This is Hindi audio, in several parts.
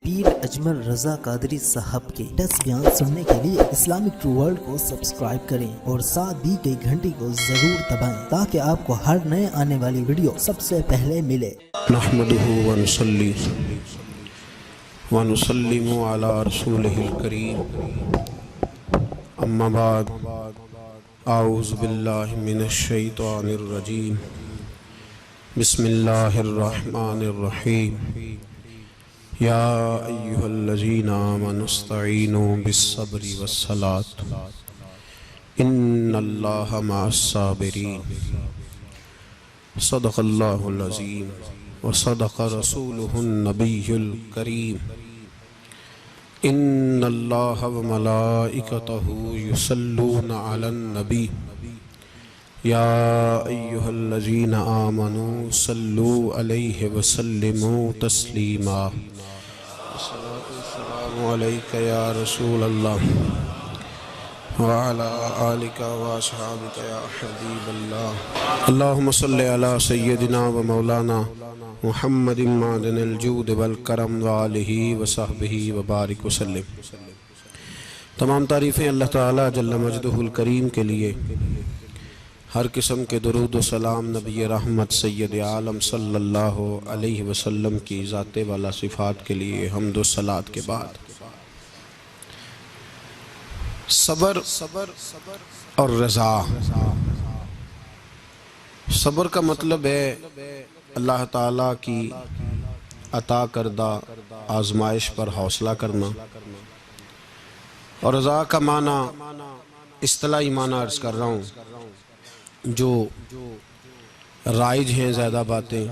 पीर अजमल रजा कादरी साहब के 10 बयान सुनने के लिए इस्लामिक ट्रू वर्ल्ड को सब्सक्राइब करें और साथ दी गई घंटी को जरूर दबाएं ताकि आपको हर नए आने वाली वीडियो सबसे पहले मिले। नहमदुहु व नुसल्ली व नुसल्लिमु अला रसूलिहिल करीम, अम्मा बाद, आऊज़ु बिल्लाहि मिनश शैतानिर रजीम, बिस्मिल्लाहिर रहमानिर रहीम। या अय्युहल्लज़ीना आमनुस्तईनु बिस्सब्रि वस्सलात, इन्नल्लाहा मअस्साबिरीन। सदक़ल्लाहुल अज़ीम व सदक़ रसूलुहुन नबियुल करीम। इन्नल्लाहा व मलाइकतहु युसल्लूना अलन नबी, या अय्युहल्लज़ीना आमनू सल्लू अलैहि व सल्लिमू तस्लीमा। अस्सलामु अलैका या रसूल अल्लाह व अला आलिका व अस्हाबिका या हबीबल्लाह। अल्लाहुम्मा सल्लि अला सय्यदिना व मौलाना मुहम्मदिन मादनिल जूद वल करम व आलिहि व सहबिहि व बारिक वसल्लिम। तमाम तारीफ़ें अल्लाह ताला जल्ल मजदुहुल करीम के लिए, हर किस्म के दुरूद व सलाम नबी रहमत सैयद आलम सल्लल्लाहु अलैहि वसल्लम की ज़ाते वाला सिफ़ात के लिए हम्द व सलात के बाद, सबर और रज़ा। सबर का मतलब है अल्लाह ताला की अता करदा आजमाइश पर हौसला करना, और रज़ा का माना इस्तिलाही माना अर्ज़ कर रहा हूँ जो राइज हैं ज़्यादा बातें।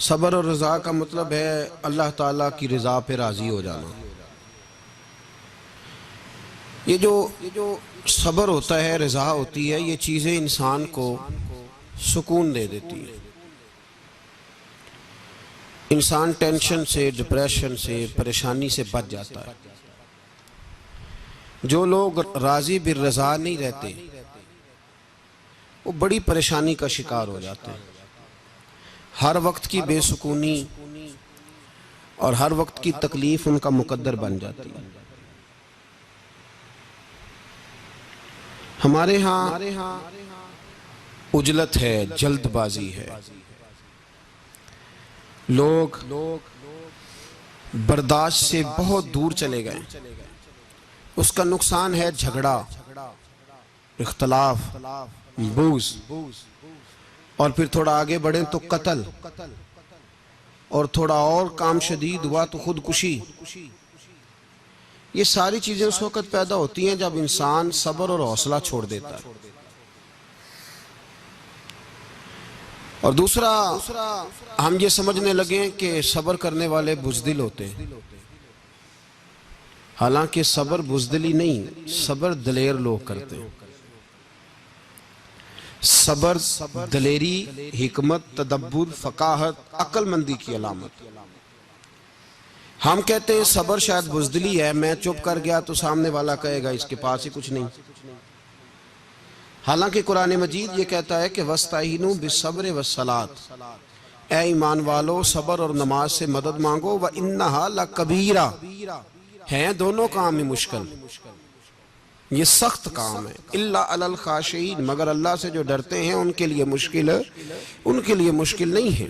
सबर और रज़ा का मतलब है अल्लाह ताला की रज़ा पे राज़ी हो जाना। ये जो सबर होता है, रज़ा होती है, ये चीज़ें इंसान को सुकून दे देती हैं। इंसान टेंशन से, डिप्रेशन से, परेशानी से बच जाता है। जो लोग राज़ी बिर रज़ा नहीं रहते वो बड़ी परेशानी का शिकार हो जाते हैं। हर वक्त की बेसुकूनी और हर वक्त की तकलीफ उनका मुकद्दर बन जाती है। हमारे यहाँ उजलत है, जल्दबाजी है, लोग बर्दाश्त से बहुत दूर चले गए। उसका नुकसान है झगड़ा, इख्तलाफ, बूज़, और फिर थोड़ा आगे बढ़े तो कत्ल, और थोड़ा और काम शदीद हुआ तो खुदकुशी। ये सारी चीजें उस वक़्त पैदा होती हैं जब इंसान सब्र और हौसला छोड़ देता है। और दूसरा, हम ये समझने लगे कि सब्र करने वाले बुज़दिल होते हैं। हालांकि सब्र बुज़दिली नहीं, सब्र दलेर लोग करते हैं। सब्र दलेरी, हिकमत, तदब्बुर, फ़काहत, अक्लमंदी की अलामत। हम कहते हैं सब्र शायद बुज़दिली है, मैं चुप कर गया तो सामने वाला कहेगा इसके पास ही कुछ नहीं। हालांकि कुरान मजीद ये कहता है कि वस्ताइनु बिस्सब्र वस्सलात, ऐ ईमान वालो सब्र और नमाज से मदद मांगो, व इन्नहा लकबीरा, हैं दोनों काम ही मुश्किल, ये सख्त काम है। इल्ला अलल खाशिईन, मगर अल्लाह से जो डरते हैं उनके लिए मुश्किल है, उनके लिए मुश्किल नहीं है।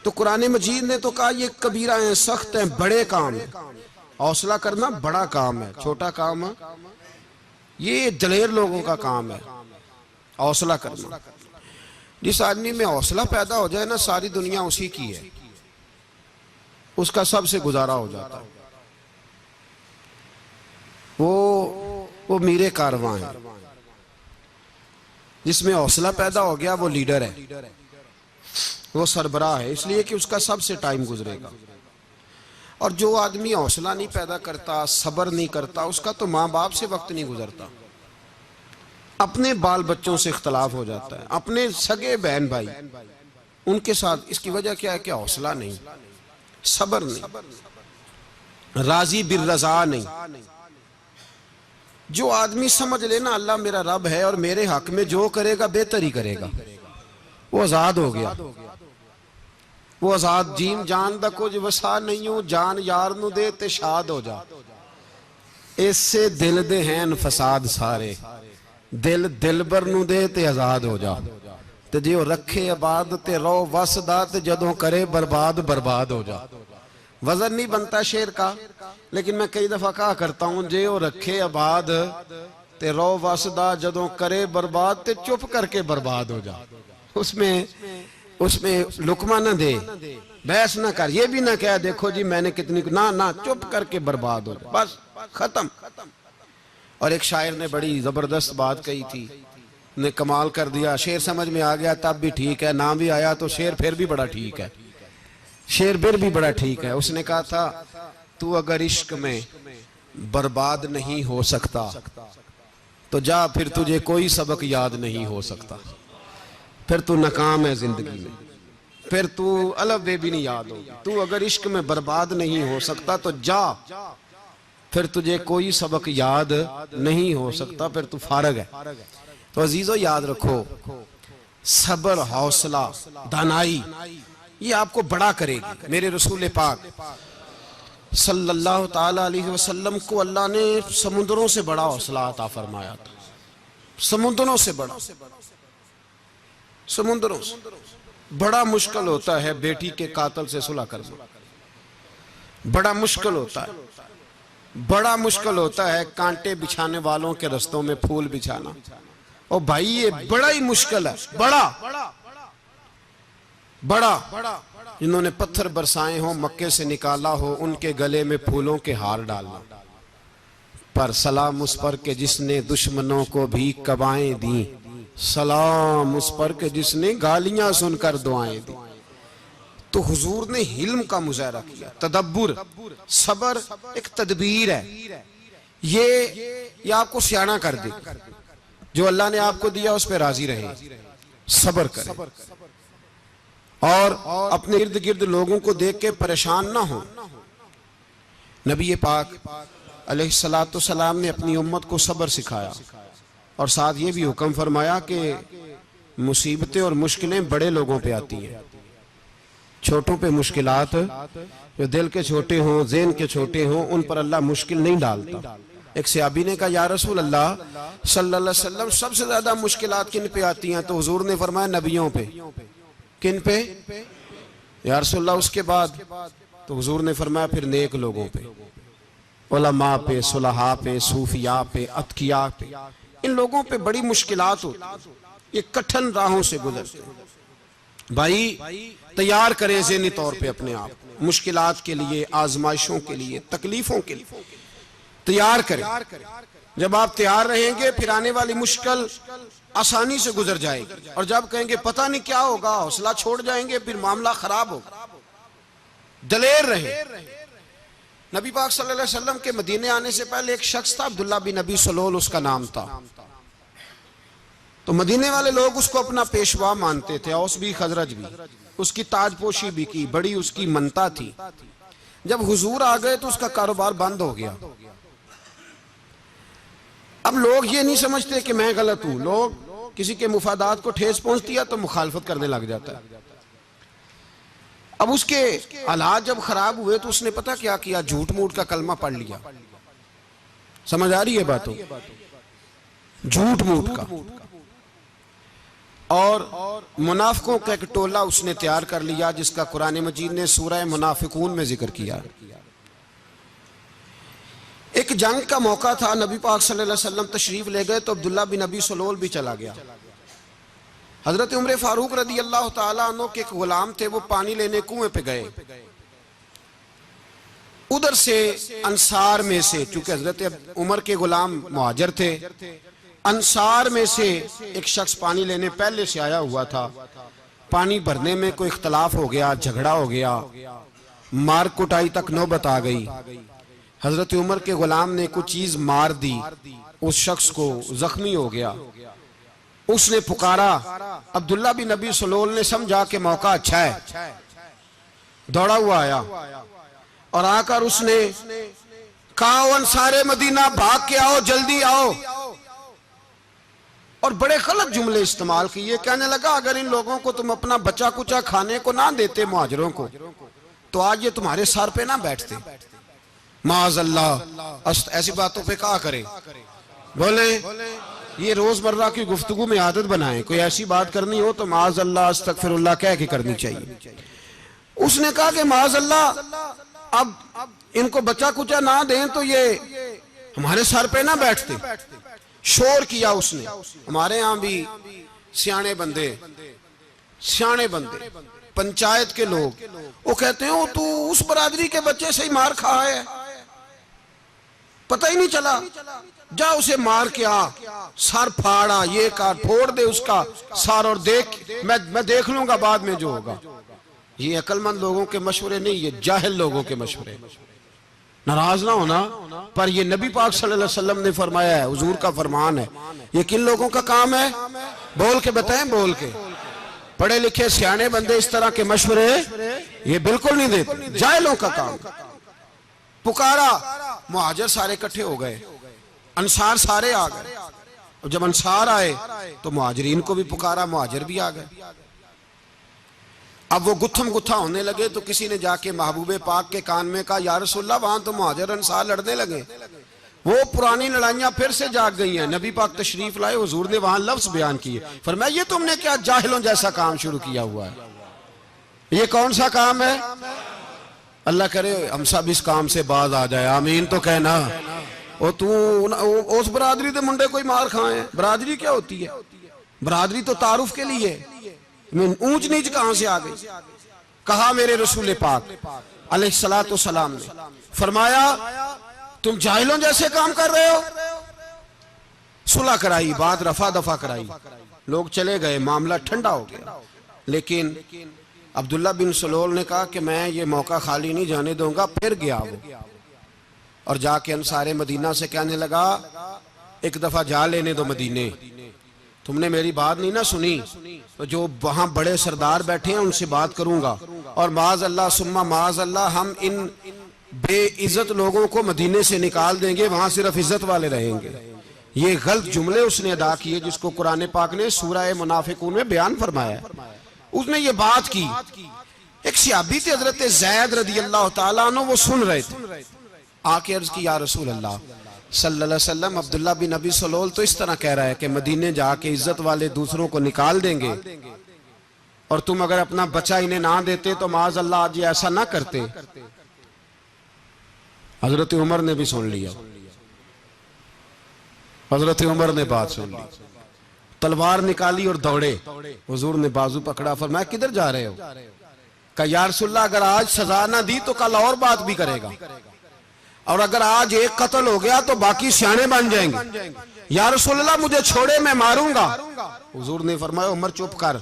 तो कुरान मजीद ने तो कहा ये कबीरा है, सख्त है, बड़े काम है। हौसला करना बड़ा काम है, छोटा काम है, ये दलेर लोगों का काम है हौसला करना। जिस आदमी में हौसला पैदा हो जाए ना, सारी दुनिया उसी की है, उसका सबसे गुजारा हो जाता है। वो मीरे कारवां है। जिसमें हौसला पैदा हो गया वो लीडर है, वो सरबराह है, इसलिए कि उसका सबसे टाइम गुजरेगा। और जो आदमी हौसला नहीं पैदा करता, सब्र नहीं करता, उसका तो माँ बाप से वक्त नहीं गुजरता, अपने बाल बच्चों से इख्तलाफ हो जाता है, अपने सगे बहन भाई उनके साथ। इसकी वजह क्या है कि हौसला नहीं, सब्र नहीं, राजी बिर रज़ा नहीं। जो आदमी समझ लेना अल्लाह मेरा रब है और मेरे हक में जो करेगा बेहतर ही करेगा, वो आजाद हो गया। वो आजाद जीन जान दा कुछ वसा नहीं हूं, जान यार नू दे ते शाद हो जा। इससे दिल दे हैं फसाद सारे, दिल दिलबर नू दे ते आजाद हो जा। ते जे रखे आबाद ते रो वसदा, ते जदों करे बर्बाद बर्बाद हो जा। वजन नहीं बनता शेर का, लेकिन मैं कई दफा कहा करता हूं, जे वो रखे आबाद ते रो वसदा, जदों करे बर्बाद ते चुप करके बर्बाद हो जा। उसमें लुकमा ना दे, बहस ना कर, ये भी ना कह देखो जी मैंने कितनी, ना ना, चुप करके बर्बाद हो जा, बस खत्म। और एक शायर ने बड़ी जबरदस्त बात कही थी, ने कमाल कर दिया। शेर समझ में आ गया तब भी ठीक है, ना भी आया तो शेर फिर भी बड़ा ठीक है, शेर फिर भी बड़ा ठीक है। उसने कहा था, तू अगर इश्क में बर्बाद नहीं हो सकता तो जा, फिर तुझे कोई सबक याद नहीं हो सकता। फिर तू नाकाम है जिंदगी में, फिर तू अलफ बे भी नहीं याद होगी। तू अगर इश्क में बर्बाद नहीं हो सकता तो जा, फिर तुझे कोई सबक याद नहीं हो सकता, फिर तू फारग है। तो अजीजों याद रखो, सब्र, हौसला, दानाई ये आपको बड़ा करेगी। मेरे रसूल पाक सल्लल्लाहु ताला अलैहि वसल्लम को अल्लाह ने समुद्रों से बड़ा हौसला अता फरमाया था, समुद्रों से बड़ा, समुद्रों से बड़ा मुश्किल होता है बेटी के कातिल से सुलह करना, बड़ा मुश्किल होता है, बड़ा मुश्किल होता है कांटे बिछाने वालों के रस्तों में फूल बिछाना। और भाई ये बड़ा ही मुश्किल है, बड़ा बड़ा। जिन्होंने पत्थर बरसाए हो, मक्के से निकाला हो, उनके गले में फूलों के हार डालना। पर सलाम उस पर के जिसने दुश्मनों को भी कबाएं दी, सलाम उस पर के जिसने गालियां सुनकर दुआएं दी। तो हुजूर ने हिल्म का मुजाहरा किया, तदब्बुर, सबर एक तदबीर है, ये आपको सियाना कर दे। जो अल्लाह ने आपको दिया उस पर राजी रहे, सबर करें और अपने इर्द गिर्द लोगों को देख के परेशान ना हो। नबी पाक अलैहिस्सलातु सलाम ने अपनी उम्मत को सबर सिखाया और साथ ये भी हुक्म फरमाया कि मुसीबतें और मुश्किलें बड़े लोगों पे आती हैं, छोटों पे मुश्किलात, जो दिल के छोटे हों, ज़हन के छोटे हों, उन पर अल्लाह मुश्किल नहीं डालता। एक सहाबी ने कहा, या रसूल अल्लाह सल्लल्लाहु अलैहि वसल्लम, सबसे ज्यादा मुश्किलात किन पे आती हैं? तो हुजूर ने फरमाया नबियों पे। किन पे? या रसूल अल्लाह उसके बाद? तो हुजूर ने फरमाया फिर नेक लोगों पे, उलमा पे, सुलहा पे, सूफिया पे, अतकिया पे, इन लोगों पे बड़ी मुश्किलात होती, ये कठिन राहों से गुजरते। भाई तैयार करें ज़हनी तौर पे अपने आप, मुश्किलात के लिए, आजमाइशों के लिए, तकलीफों के लिए तैयार करें। जब आप तैयार रहेंगे फिर आने वाली मुश्किल आसानी से गुजर जाएगी, और जब कहेंगे पता नहीं क्या होगा, हौसला छोड़ जाएंगे, फिर मामला खराब होगा। दलेर रहे। नबी पाक सल्लल्लाहु अलैहि वसल्लम के मदीने आने से पहले एक शख्स था, अब्दुल्ला बिन नबी सलोल उसका नाम था। तो मदीने वाले लोग उसको अपना पेशवा मानते थे, औस भी खजरज भी, उसकी ताजपोशी भी की, बड़ी उसकी मनता थी। जब हुजूर आ गए तो उसका कारोबार बंद हो गया। अब लोग ये नहीं समझते कि मैं गलत हूं, लोग किसी के मुफादात को ठेस पहुंचती है तो मुखालफत करने लग जाता है। अब उसके हालात जब खराब हुए तो उसने पता क्या किया, झूठ मूठ का कलमा पढ़ लिया। समझ आ रही है बातों? झूठ मूठ का, और मुनाफिकों का एक टोला उसने तैयार कर लिया, जिसका कुरान मजीद ने सूरह मुनाफिकून में जिक्र किया। एक जंग का मौका था, नबी पाक सल्लल्लाहु अलैहि वसल्लम तशरीफ ले गए तो अब्दुल्ला बिन नबी सलोल भी चला गया। हजरत उमर फारूक रदी अल्लाह ताला अन्हु के एक गुलाम थे, वो पानी लेने कुएं पे गए। उधर से अंसार में से, चूंकि हजरत उमर के गुलाम मुहाजिर थे, अंसार में से एक शख्स पानी लेने पहले से आया हुआ था। पानी भरने में कोई इख्तलाफ हो गया, झगड़ा हो गया, मार कुटाई तक नौबत आ गई। हजरत उमर के गुलाम ने कुछ चीज मार दी, उस शख्स को जख्मी हो गया। उसने पुकारा, अब्दुल्ला बिन नबी सलोल ने समझा कि मौका अच्छा है, दौड़ा हुआ आया और आकर उसने कहा, अंसारे मदीना भाग के आओ, जल्दी आओ। और बड़े गलत जुमले इस्तेमाल किए। कहने लगा अगर इन लोगों को तुम अपना बचा कुचा खाने को ना देते मुहाजिरों को तो आज ये तुम्हारे सर पे ना बैठते। माअज़ल्लाह ऐसी बातों पे क्या करे। बोले ये रोजमर्रा की गुफ्तगू में आदत बनाएं, कोई ऐसी बात करनी हो तो माअज़ल्लाह अस्तगफिरुल्लाह कह के करनी चाहिए। उसने कहा कि माअज़ल्लाह अब इनको बचा कुचा ना दें तो ये हमारे सर पे ना बैठते। शोर किया उसने। हमारे यहाँ भी सियाने बंदे पंचायत के लोग वो कहते हैं तू उस बरादरी के बच्चे से ही मार खा है, पता ही नहीं चला, जा उसे मार के आ, सर फाड़ा, ये कर फोड़ दे उसका सर और देख मैं देख लूंगा बाद में जो होगा। ये अक्लमंद लोगों के मशवरे नहीं, ये जाहिल लोगों के मशवरे। नाराज ना होना, पर ये नबी पाक सल्लल्लाहु अलैहि वसल्लम ने फरमाया है, हुजूर का फरमान है। ये किन लोगों का काम है? बोल के बताएं, बोल के। पढ़े लिखे सियाने बंदे इस तरह के मशवरे ये बिल्कुल नहीं देते, जाहिलों का काम। पुकारा, मुहाजिर सारे इकट्ठे हो गए, अंसार सारे आ गए। और जब अंसार आए तो मुहाजिरीन को भी पुकारा, मुहाजिर भी आ गए। अब वो गुत्थम गुत्था होने लगे तो किसी ने जाके महबूबे पाक के कान में कहा, या रसूलल्लाह वहां तो मुहाजिर अंसार लड़ने लगे, वो पुरानी लड़ाइयां फिर से जाग गई हैं। नबी पाक तशरीफ लाए, हुजूर ने वहां लफ्ज बयान किए, फरमाया ये तुमने क्या जाहिलों जैसा काम शुरू किया हुआ है? ये कौन सा काम है? अल्लाह करे हम सब इस काम से बाज आ जाए, आमीन तो कहना। और तू उस बरादरी के मुंडे कोई मार खाए। बरादरी क्या होती है? बरादरी तो तारुफ के लिए, ऊंच नीच कहां से आ गई? कहा मेरे रसूल पाक अलैहिस्सलातु सलाम ने फरमाया तुम जाहिलों जैसे काम कर रहे हो। सुलह कराई, बात रफा दफा कराई, लोग चले गए, मामला ठंडा हो गया। लेकिन अब्दुल्ला बिन सलोल ने कहा कि मैं ये मौका खाली नहीं जाने दूंगा। फिर गया वो और जाके अंसारे मदीना से कहने लगा एक दफा जा लेने दो मदीने, तुमने मेरी बात नहीं ना सुनी तो जो वहां बड़े सरदार बैठे हैं उनसे बात करूंगा और माअज़ल्लाह सुम्मा माअज़ल्लाह हम इन बेइज्जत लोगों को मदीने से निकाल देंगे, वहां सिर्फ इज्जत वाले रहेंगे। ये गलत जुमले उसने अदा किए जिसको कुरान पाक ने सूरह मुनाफिकून में बयान फरमाया। उसने ये बात की। एक सहाबी थे हजरत ज़ैद रज़ी अल्लाह तआला अन्हु, वो सुन रहे थे। आके अर्ज की, या रसूल अल्लाह सल्लल्लाहु अलैहि वसल्लम अब्दुल्ला बिन नबी सलोल तो इस तरह कह रहा है कि मदीने जाके इज्जत वाले दूसरों को निकाल देंगे और तुम अगर अपना बच्चा इन्हें ना देते तो माअज़ल्लाह आज ऐसा ना करते। हजरत उमर ने भी सुन लिया। हजरत उमर ने बात सुन ली, तलवार निकाली और दौड़े। हुजूर ने बाजू पकड़ा, फरमाया किधर जा रहे हो? कहा या रसूलल्लाह अगर आज सजा ना दी तो कल और बात भी करेगा, और अगर आज एक कत्ल हो गया तो बाकी सियाने बन जाएंगे। या रसूलल्लाह मुझे छोड़े, मैं मारूंगा। हुजूर ने फरमाया उमर चुप कर,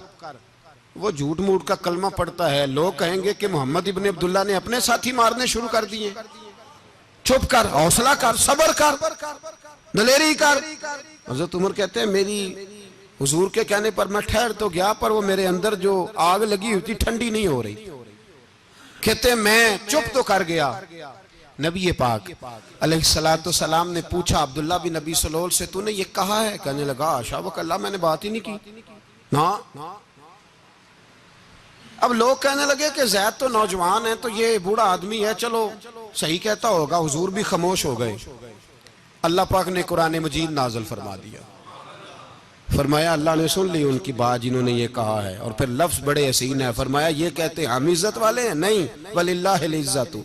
वो झूठ मूठ का कलमा पढ़ता है, लोग कहेंगे कि मोहम्मद इब्ने अब्दुल्ला ने अपने साथी मारने शुरू कर दिए। चुप कर, हौसला कर, सब्र कर, दलेरी कर। हज़रत उमर कहते हैं मेरी हुजूर के कहने पर मैं ठहर तो गया, पर वो मेरे अंदर जो आग लगी हुई थी ठंडी नहीं हो रही। कहते हैं मैं चुप तो कर गया। नबी पाक अलैहिस्सलातु सलाम ने पूछा अब्दुल्ला बिन नबी सलोल से, तूने ये कहा है? कहने लगा आशा व कल्ला, मैंने बात ही नहीं की ना। अब लोग कहने लगे कि ज़ैद तो नौजवान है, तो ये बूढ़ा आदमी है, चलो सही कहता होगा। हुजूर भी खामोश हो गए। अल्लाह पाक ने कुरान मजीद नाज़िल फरमा दिया। फरमाया अल्लाह ने सुन ली उनकी बात जिन्होंने ये कहा है, और फिर लफ्ज बड़े हसीन है। फरमाया ये कहते हैं हम इज्जत वाले हैं? नहीं, वलिल्लाहिल इज्जतु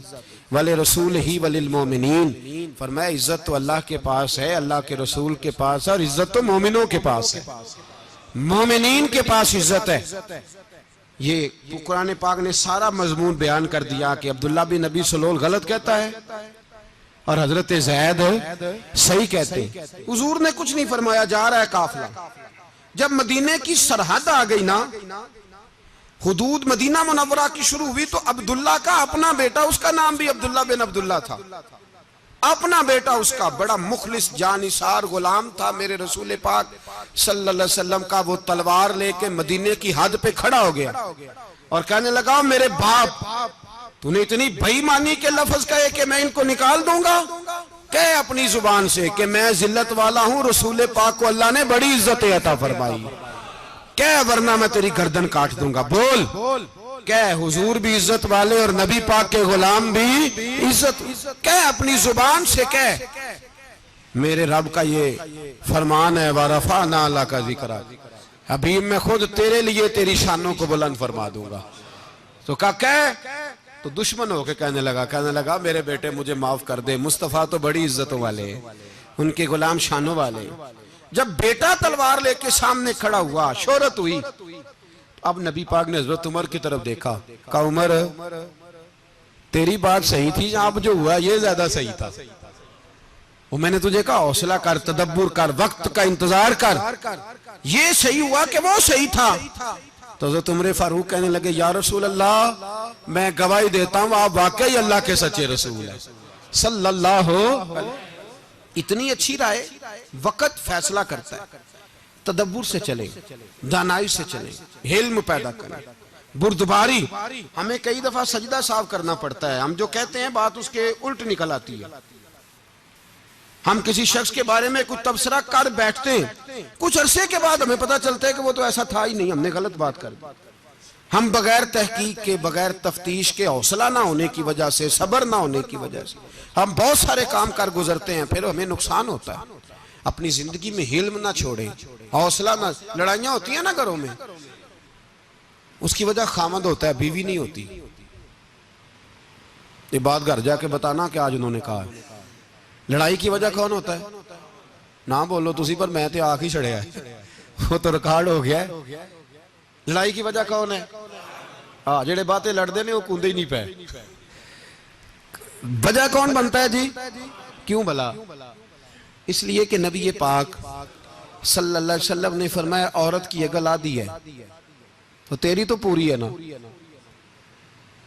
वले रसूल ही वलिल मोमिनीन। फरमाया इज्जत तो अल्लाह के पास है, अल्लाह के रसूल के पास है, और इज्जत तो मोमिनों के पास है, मोमिनीन के पास इज्जत है। ये कुरान पाक ने सारा मजमून बयान कर दिया कि अब्दुल्ला बिन नबी सलोल गलत कहता है और हजरत ज़ैद सही कहते। हुजूर ने कुछ नहीं फरमाया, जा रहा है काफिला। जब मदीने की सरहद आ गई ना, हुदूद मदीना मुनव्वरा की शुरू हुई, तो अब्दुल्ला का अपना बेटा, उसका नाम भी अब्दुल्ला बिन अब्दुल्ला था, अपना बेटा उसका बड़ा मुखलिस जानिसार गुलाम था मेरे रसूल पाक सल्लल्लाहु अलैहि वसल्लम का। वो तलवार लेके मदीने की हद पे खड़ा हो गया और कहने लगा मेरे बाप, तूने इतनी बेईमानी के लफ्ज कहे कि मैं इनको निकाल दूंगा? कह अपनी जुबान से कि मैं जिल्लत वाला हूं, रसूल पाक को अल्लाह ने बड़ी इज्जत अता फरमाई। कह वरना मैं तेरी गर्दन काट दूंगा। बोल कह हुजूर भी इज्जत वाले और नबी पाक के गुलाम भी इज्जत। कह अपनी जुबान से कह, मेरे रब का ये फरमान है, वरफा ना अल्लाह का जिक्र, हबीब मैं खुद तेरे लिए तेरी शानों को बुलंद फरमा दूंगा। तो कह तो दुश्मन होके कहने लगा मेरे बेटे मुझे माफ कर दे, मुस्तफा तो बड़ी इज्जतों वाले हैं, उनके गुलाम शानों वाले। जब बेटा तलवार लेके सामने खड़ा हुआ, शोहरत हुई, अब नबी पाक ने हजरत उमर की तरफ देखा, कहा उमर तेरी बात सही थी, अब जो हुआ ये ज्यादा सही था। वो मैंने तुझे कहा हौसला कर, तदब्बुर कर, वक्त का इंतजार कर, ये सही हुआ कि वो सही था। तो हज़रत उमर फारूक कहने लगे या रसूल अल्लाह मैं गवाही देता हूं आप वाकई अल्लाह के सच्चे रसूल हैं सल्लल्लाहु। इतनी अच्छी राय, वक्त फैसला करता है। तदब्बुर से चले, दानाई से चले, हिल्म पैदा करें, बुर्दबारी। हमें कई दफा सजदा साफ करना पड़ता है, हम जो कहते हैं बात उसके उल्ट निकल आती है। हम किसी शख्स के बारे में कुछ तबसरा कर बैठते हैं, कुछ अरसे के बाद हमें पता चलता है कि वो तो ऐसा था ही नहीं, हमने गलत बात कर दी। हम बगैर तहकीक के, बगैर तफ्तीश के, हौसला ना होने की वजह से, सब्र ना होने की वजह से हम बहुत सारे काम कर गुजरते हैं, फिर हमें नुकसान होता है। अपनी जिंदगी में हिल्म ना छोड़े, हौसला ना। लड़ाइयां होती है ना घरों में, उसकी वजह खामद होता है, बीवी नहीं होती। ये बात घर जाके बताना कि आज उन्होंने कहा। लड़ाई की वजह कौन होता है? ना बोलो तुसी, पर मैं तो आख ही छड़िया है, वो तो रिकॉर्ड हो गया है। लड़ाई की वजह कौन है? हाँ, जेड़े बातें लड़ते ने वो कूदे ही नहीं पे। वजह कौन बनता है जी? क्यों भला? इसलिए कि नबी पाक सल्लल्लाहु अलैहि वसल्लम ने फरमाया औरत की अकल आधी है तो तेरी तो पूरी है ना।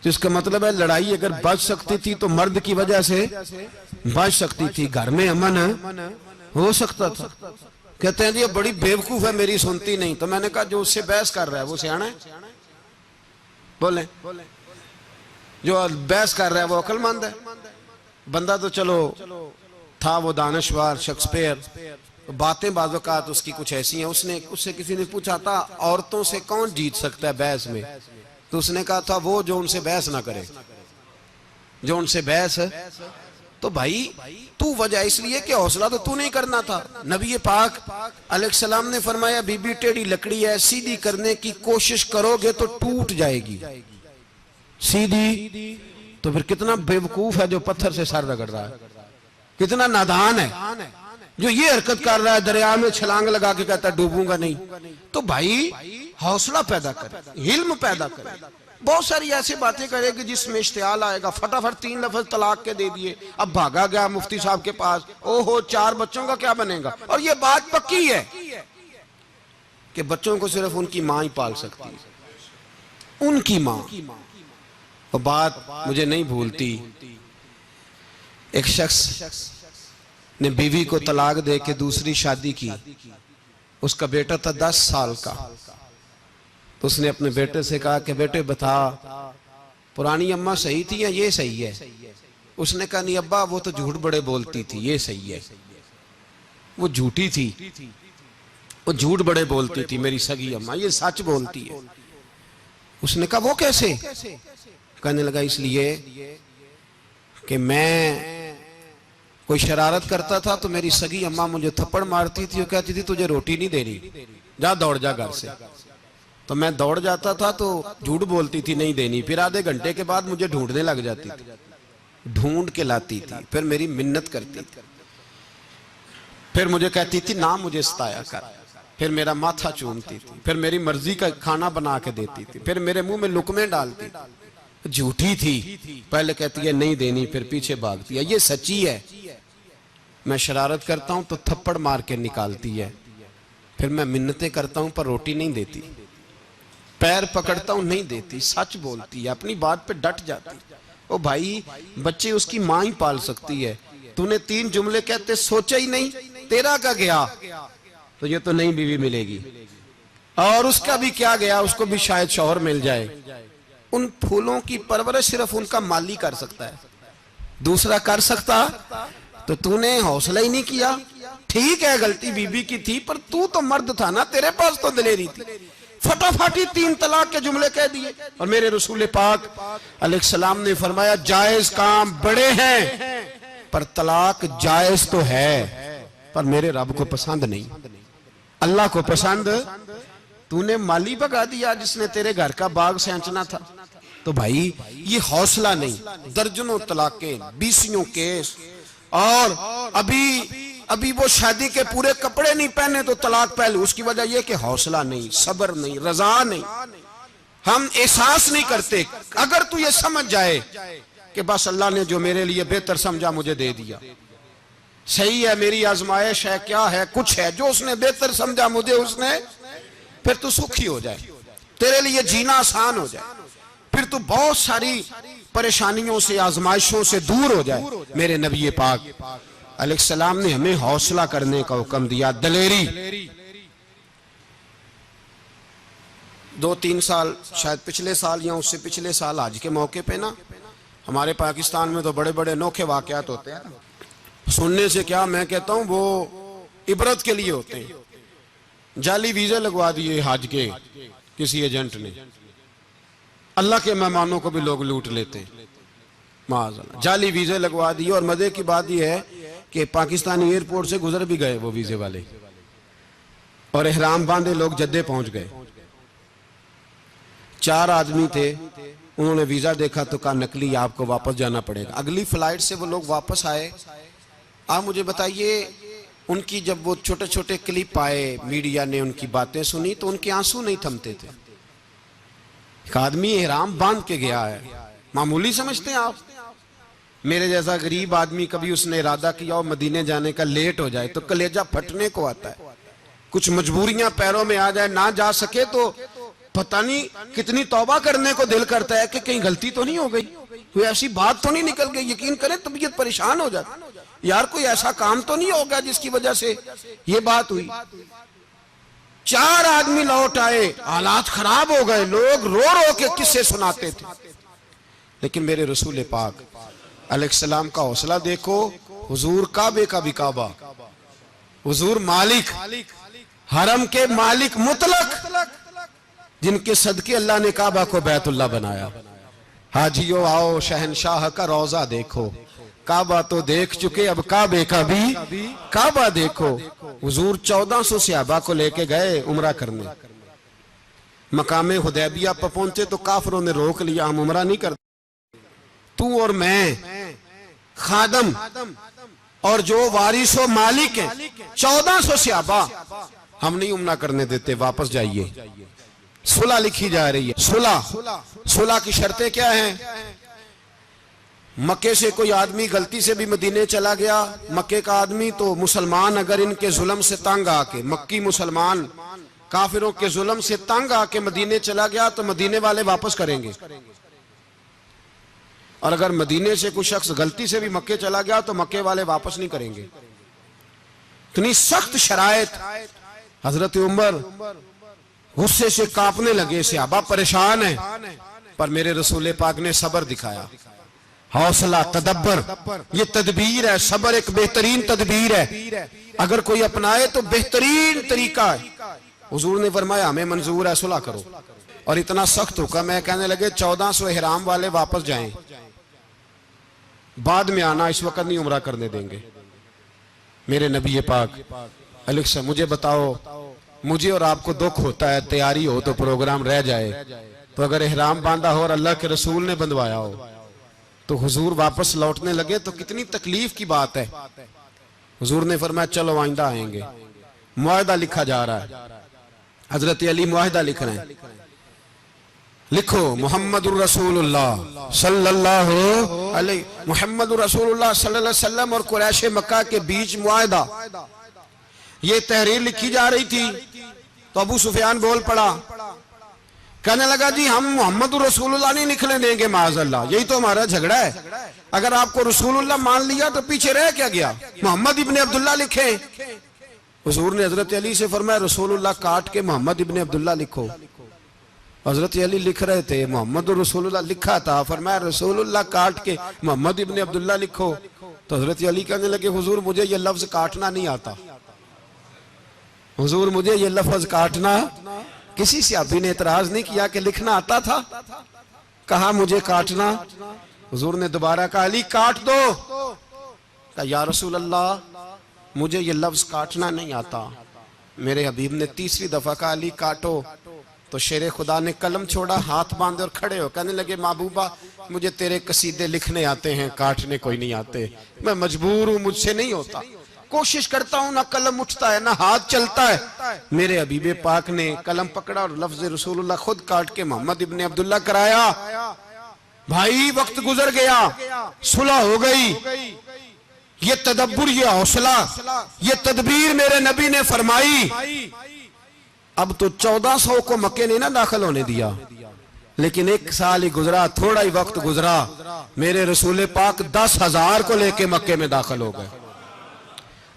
जिसका मतलब है लड़ाई अगर बच सकती थी तो मर्द की वजह से बच सकती थी, घर में अमन हो सकता था। कहते हैं जी बड़ी बेवकूफ है मेरी, सुनती नहीं। तो मैंने कहा जो उससे बहस कर रहा है वो सियाना है? बोले जो बहस कर रहा है वो अक्लमंद है? बंदा तो चलो था वो दानश्वर शेक्सपियर, बातें बाज़-औक़ात उसकी कुछ ऐसी हैं। उससे किसी ने पूछा था औरतों से कौन जीत सकता है बहस में, तो उसने कहा था वो जो उनसे बहस ना करे, जो उनसे बहस। तो भाई तू वजह इसलिए कि हौसला तो तू नहीं करना था। नबी पाक अलैहिस्सलाम ने फरमाया बीबी टेढ़ी लकड़ी है, सीधी करने की कोशिश करोगे तो टूट जाएगी। सीधी तो फिर कितना बेवकूफ है जो पत्थर से सर रगड़ रहा है, कितना नादान है जो ये हरकत कर रहा है, दरिया में छलांग लगा के कहता है डूबूंगा नहीं। तो भाई हौसला पैदा कर, हिल्म पैदा कर। बहुत सारी ऐसी बातें करेगी जिसमें इश्तियाल आएगा, फटाफट 3 लफ्ज तलाक के दे दिए, अब भागा गया मुफ्ती साहब के पास, ओहो 4 बच्चों का क्या बनेगा। और ये बात पक्की है कि बच्चों को सिर्फ उनकी मां ही पाल सकती है, उनकी मां। और बात मुझे नहीं भूलती, एक शख्स ने बीवी को तलाक दे के दूसरी शादी की। उसका बेटा था 10 साल का। तो उसने अपने बेटे से कहा कि बेटे बता पुरानी अम्मा सही थी या ये सही है? उसने कहा नहीं अब्बा वो तो झूठ बड़े बोलती थी, ये सही है। वो झूठी थी, वो झूठ बड़े बोलती थी मेरी सगी अम्मा, ये सच बोलती है। उसने कहा वो कैसे? कहने लगा इसलिए कि मैं कोई शरारत करता था तो मेरी सगी अम्मा मुझे थप्पड़ मारती थी और कहती थी तुझे रोटी नहीं देनी, जा दौड़ जा घर से। तो मैं दौड़ जाता था तो झूठ बोलती थी नहीं देनी, फिर आधे घंटे के बाद मुझे ढूंढने लग जाती थी, ढूंढ के लाती थी, फिर मेरी मिन्नत करती थी, फिर मुझे कहती थी ना मुझे सताया कर, फिर मेरा माथा चूमती थी, फिर मेरी मर्जी का खाना बना के देती थी, फिर मेरे मुंह में लुकमे डालती थी। झूठी थी, पहले कहती है नहीं देनी, फिर पीछे भागती है। ये सच्ची है, मैं शरारत करता हूं तो थप्पड़ मार के निकालती है, फिर मैं मिन्नतें करता हूं पर रोटी नहीं देती, पैर पकड़ता हूं नहीं देती, सच बोलती है, अपनी बात पे डट जाती। ओ भाई बच्चे उसकी मां ही पाल सकती है, तूने 3 जुमले कहते सोचा ही नहीं, तेरा क्या गया? तो ये तो नई बीवी मिलेगी, और उसका भी क्या गया, उसको भी शायद शौहर मिल जाए। उन फूलों की परवरिश सिर्फ उनका माली कर सकता है, दूसरा कर सकता तो तूने हौसला ही नहीं किया। ठीक है गलती बीबी की थी, पर तू तो मर्द था ना, तेरे पास तो दलेरी थी। फटाफटी 3 तलाक के जुमले कह दिए। और मेरे रसूल पाक अलैहिस्सलाम ने फरमाया जायज काम बड़े हैं, पर तलाक जायज तो है, पर मेरे रब को पसंद नहीं, अल्लाह को पसंद। तूने माली भगा दिया जिसने तेरे घर का बाग सेंचना था। तो भाई ये हौसला नहीं, दर्जनों तलाकें, 20 केस, और अभी वो शादी के पूरे कपड़े नहीं पहने तो तलाक पहले। उसकी वजह यह कि हौसला नहीं, सब्र नहीं, रजा नहीं, हम एहसास नहीं करते। अगर तू ये समझ जाए कि बस अल्लाह ने जो मेरे लिए बेहतर समझा मुझे दे दिया, सही है, मेरी आजमाइश है, क्या है, कुछ है, जो उसने बेहतर समझा मुझे उसने, फिर तू सुखी हो जाए, तेरे लिए जीना आसान हो जाए, फिर तू बहुत सारी परेशानियों से, आजमाइशों से दूर हो जाए। मेरे नबी पाक अलैहिस्सलाम ने हमें हौसला करने का हुक्म दिया, दलेरी। 2-3 साल, शायद पिछले साल या उससे पिछले साल आज के मौके पे ना, हमारे पाकिस्तान में तो बड़े बड़े अनोखे वाकयात होते हैं। सुनने से क्या, मैं कहता हूं वो इबरत के लिए होते हैं। जाली वीजे लगवा दिए हज के किसी एजेंट ने, अल्लाह के मेहमानों को भी लोग लूट लेते हैं, माज़अल्लाह। जाली वीजे लगवा दिए, और मजे की बात यह है कि पाकिस्तानी एयरपोर्ट से गुजर भी गए वो वीजे वाले, और एहराम बांधे लोग जद्दे पहुंच गए। 4 आदमी थे, उन्होंने वीजा देखा तो कहा नकली, आपको वापस जाना पड़ेगा। अगली फ्लाइट से वो लोग वापस आए। आप मुझे बताइए, उनकी जब वो छोटे छोटे क्लिप आए, मीडिया ने उनकी बातें सुनी तो उनके आंसू नहीं थमते थे। एक आदमी एहराम बांध के गया है, मामूली समझते हैं आप? मेरे जैसा गरीब आदमी, कभी उसने इरादा किया और मदीने जाने का, लेट हो जाए तो कलेजा फटने को आता है। कुछ मजबूरियां पैरों में आ जाए, ना जा सके तो पता नहीं कितनी तौबा करने को दिल करता है कि कहीं गलती तो नहीं हो गई, कोई ऐसी बात तो नहीं निकल गई। यकीन करें तबीयत परेशान हो जाती, यार कोई ऐसा काम तो नहीं होगा जिसकी वजह से ये बात हुई। 4 आदमी लौट आए, हालात खराब हो गए, लोग रो रो के किस्से सुनाते थे। लेकिन मेरे रसूल पाक अलैहिस्सलाम का हौसला देखो। हुजूर काबे का भी काबा, हुजूर मालिक, हरम के मालिक मुतलक, जिनके सदके अल्लाह ने काबा को बैतुल्लाह बनाया। हाजियो आओ शहनशाह का रोजा देखो, काबा तो देख चुके, अब काबे का भी काबा देखो। हुजूर 1400 सहाबा को लेके गए उमरा करने, मकामे हुदैबिया पर पहुंचे तो काफिरों ने रोक लिया, हम उमरा नहीं करते। तू और मैं खादम और जो वारिसो मालिक हैं, 1400 सहाबा, हम नहीं उमरा करने देते, वापस जाइए। सुलह लिखी जा रही है, सुलह की शर्तें क्या हैं? मक्के से कोई आदमी गलती से भी मदीने चला गया, मक्के का आदमी, तो मुसलमान अगर इनके जुल्म से तंग आके, मक्की मुसलमान काफिरों के जुल्म से तंग आके मदीने चला गया तो मदीने वाले वापस करेंगे। और अगर मदीने से कोई शख्स गलती से भी मक्के चला गया तो मक्के वाले वापस नहीं करेंगे। इतनी सख्त शरायत। हजरत उमर गुस्से से कांपने लगे, सहाबा परेशान है, पर मेरे रसूल पाक ने सब्र दिखाया, हौसला, तदब्बर। ये तदबीर है, सब्र एक बेहतरीन तदबीर है, अगर कोई अपनाए तो बेहतरीन तरीका है। हुजूर ने फरमाया हमें मंजूर है, सुलह करो। और इतना सख्त हुक्म है, कहने लगे 1400 इहराम वाले वापस जाएं, बाद में आना, इस वक्त नहीं उम्रा करने देंगे। मेरे नबी पाक अलैहिस्सलाम, मुझे बताओ, मुझे और आपको दुख होता है, तैयारी हो तो प्रोग्राम रह जाए, तो अगर इहराम बांधा हो और अल्लाह के रसूल ने बंधवाया हो तो हुजूर वापस लौटने लगे तो कितनी तकलीफ की बात है। हुजूर ने फरमाया चलो आइंदा आएंगे। मुआहदा लिखा जा रहा है, हजरत अली मुआहदा लिख रहे हैं, लिखो मुहम्मदुर रसूलुल्लाह सल्लल्लाहु अलैहि मुहम्मदुर रसूलुल्लाह सल्लल्लाहु अलैहि वसल्लम और कुरैश मक्का के बीच मुआहदा। ये तहरीर लिखी जा रही थी तो अबू सुफियान बोल पड़ा, कहने लगा जी हम मोहम्मद रसूलुल्लाह नहीं निकलने देंगे, माज़अल्लाह, यही तो हमारा झगड़ा है। अगर आपको रसूलुल्लाह मान लिया तो पीछे रह क्या गया, मोहम्मद इब्ने अब्दुल्लाह लिखे। हुजूर ने हजरत अली से फरमाया रसूलुल्लाह काट के मोहम्मद इब्ने अब्दुल्लाह लिखो। हजरत अली लिख रहे थे, मोहम्मद रसूलुल्लाह लिखा था, फरमाया रसूलुल्लाह काट के मोहम्मद इब्ने अब्दुल्लाह लिखो। तो हजरत अली कहने लगे हुजूर मुझे ये लफ्ज काटना नहीं आता, हुजूर मुझे ये लफ्ज काटना। किसी सहाबी ने एतराज नहीं किया कि लिखना आता था, कहा मुझे काटना। हुजूर ने दोबारा कहा अली काट दो। कहा या रसूल अल्लाह मुझे ये लफ्ज काटना नहीं आता। मेरे हबीब ने तीसरी दफा कहा अली काटो। तो शेरे खुदा ने कलम छोड़ा, हाथ बांधे और खड़े हो कहने लगे महबूबा मुझे तेरे कसीदे लिखने आते हैं, काटने कोई नहीं आते, मैं मजबूर हूं, मुझसे नहीं होता। कोशिश करता हूं, ना कलम उठता है ना हाथ चलता है। मेरे हबीबे पाक ने कलम पकड़ा और लफ्ज रसूलुल्लाह खुद काट के मोहम्मद इब्ने अब्दुल्ला कराया। भाई वक्त गुजर गया, सुलह हो गई। ये तदब्बुर, ये हौसला, ये तदबीर मेरे नबी ने फरमाई। अब तो 1400 को मक्के ने ना दाखिल होने दिया, लेकिन 1 साल ही गुजरा, थोड़ा ही वक्त गुजरा, मेरे रसूल पाक 10,000 को लेके मक्के में दाखिल हो गए।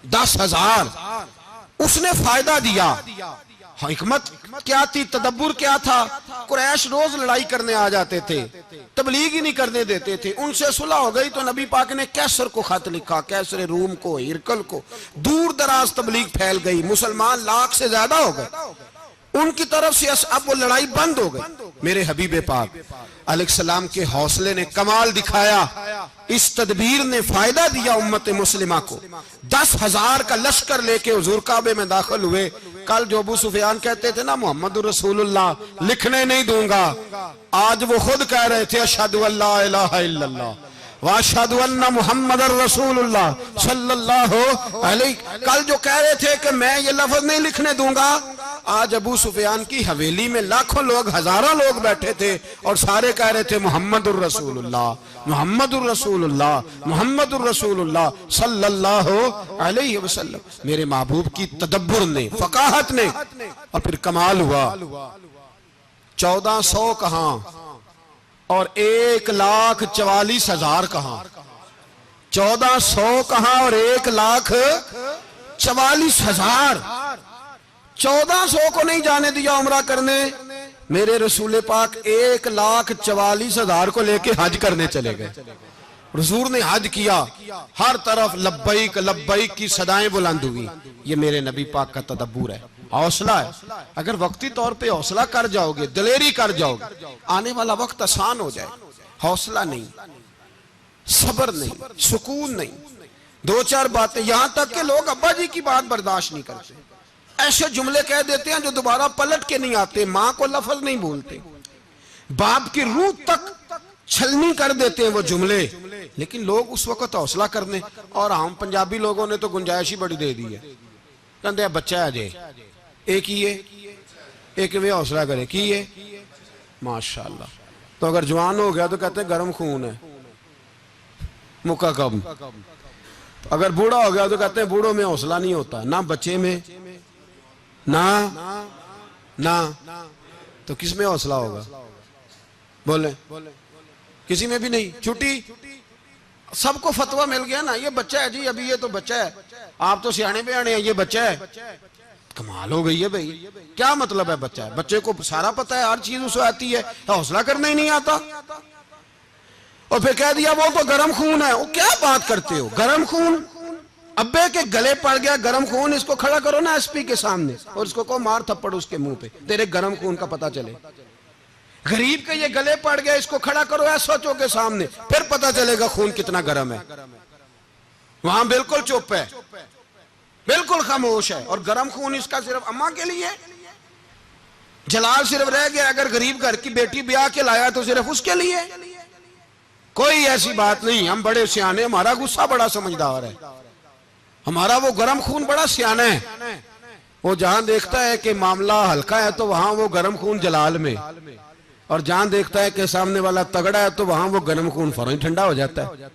10,000 उसने फायदा दिया। हिकमत क्या थी, तदब्बुर क्या था? कुरैश रोज लड़ाई करने आ जाते थे, तबलीग ही नहीं करने देते थे। उनसे सुलह हो गई तो नबी पाक ने कैसर को खत लिखा, कैसर रूम को, हिरकल को। दूर दराज तबलीग फैल गई, मुसलमान 1,00,000 से ज्यादा हो गए। उनकी तरफ से अब वो लड़ाई बंद हो गई। मेरे हबीबे पाक अलैहिस्सलाम के हौसले ने कमाल दिखाया, इस तदबीर ने फायदा दिया उम्मत मुस्लिमा को। 10,000 का लश्कर लेके हुजूर काबे में दाखिल हुए। कल जो अबू सुफियान कहते थे ना मोहम्मद रसूलुल्लाह लिखने नहीं दूंगा, आज वो खुद कह रहे थे अशहदु अल्ला इलाहा इल्लल्लाह व अशहदु अन्ना मुहम्मदर रसूलुल्लाह सल्लल्लाहु अलैहि। कल जो कह रहे थे कि मैं ये लफ्ज नहीं लिखने दूंगा, आज अबू सुफियान की हवेली में लाखों लोग, हजारों लोग बैठे थे और सारे कह रहे थे मोहम्मदुर रसूलुल्लाह, मोहम्मदुर रसूलुल्लाह, मोहम्मदुर रसूलुल्लाह सल्लल्लाहु अलैहि वसल्लम। मेरे महबूब की तदब्बुर ने, फकाहत ने, और फिर कमाल हुआ। 1400 कहां और 1,44,000 कहां, 1400 कहां और 1,44,000। 1400 को नहीं जाने दिया उम्रा करने। मेरे रसूल पाक 1,44,000 को लेके हज करने चले गए। रसूल ने हज किया, हर तरफ लब्बैक लब्बैक की सदाएं बुलंद हुई। ये मेरे नबी पाक का तदब्बुर है, हौसला है। अगर वक्ती तौर पे हौसला कर जाओगे, दिलेरी कर जाओगे, आने वाला वक्त आसान हो जाए। हौसला नहीं, सब्र नहीं, सुकून नहीं, 2-4 बातें, यहां तक के लोग अब्बा जी की बात बर्दाश्त नहीं करते, ऐसे जुमले कह देते हैं जो दोबारा पलट के नहीं आते, मां को लफ्ज नहीं बोलते, बाप की रूह तक छलनी कर देते हैं वो जुमले। लेकिन लोग उस वक्त हौसला करने, और हम पंजाबी लोगों ने तो गुंजाइश ही बड़ी दे दी है। कहते बच्चा है जे एक ही है, एक वे हौसला करे की है माशाल्लाह। तो अगर जवान हो गया तो कहते गर्म खून है, मुका कम। अगर बूढ़ा हो गया तो कहते हैं बूढ़ों में हौसला नहीं होता, ना बच्चे में ना तो किस में हौसला होगा? बोले किसी में भी नहीं। छुट्टी, सबको फतवा मिल गया ना, ये बच्चा है जी, अभी ये तो बच्चा है, आप तो सियाने बयाने हैं, ये बच्चा है। कमाल हो गई है भाई, क्या मतलब है बच्चा है? बच्चे को सारा पता है, हर चीज उसे आती है, हौसला करना ही नहीं आता। और फिर कह दिया वो तो गर्म खून है। वो क्या बात करते हो, गर्म खून? अब्बे के गले पड़ गया गर्म खून, इसको खड़ा करो ना एसपी के सामने और इसको कहो मार थप्पड़ उसके मुंह पे, तेरे गर्म खून का पता चले। गरीब के ये गले पड़ गया, इसको खड़ा करो एसओचओ के सामने, फिर पता चलेगा खून कितना गर्म है। वहां बिल्कुल चुप है, बिल्कुल खामोश है। और गर्म खून इसका सिर्फ अम्मा के लिए, जलाल सिर्फ रह गया अगर गरीब घर की बेटी ब्याह के लाया तो सिर्फ उसके लिए। कोई ऐसी बात नहीं, हम बड़े सियाने, हमारा गुस्सा बड़ा समझदार है, हमारा वो गर्म खून बड़ा सियाना है। वो जहां देखता है कि मामला हल्का है तो वहां वो गर्म खून जलाल में, और जहां देखता है कि सामने वाला तगड़ा है तो वहां वो गर्म खून फौरन ठंडा हो जाता है।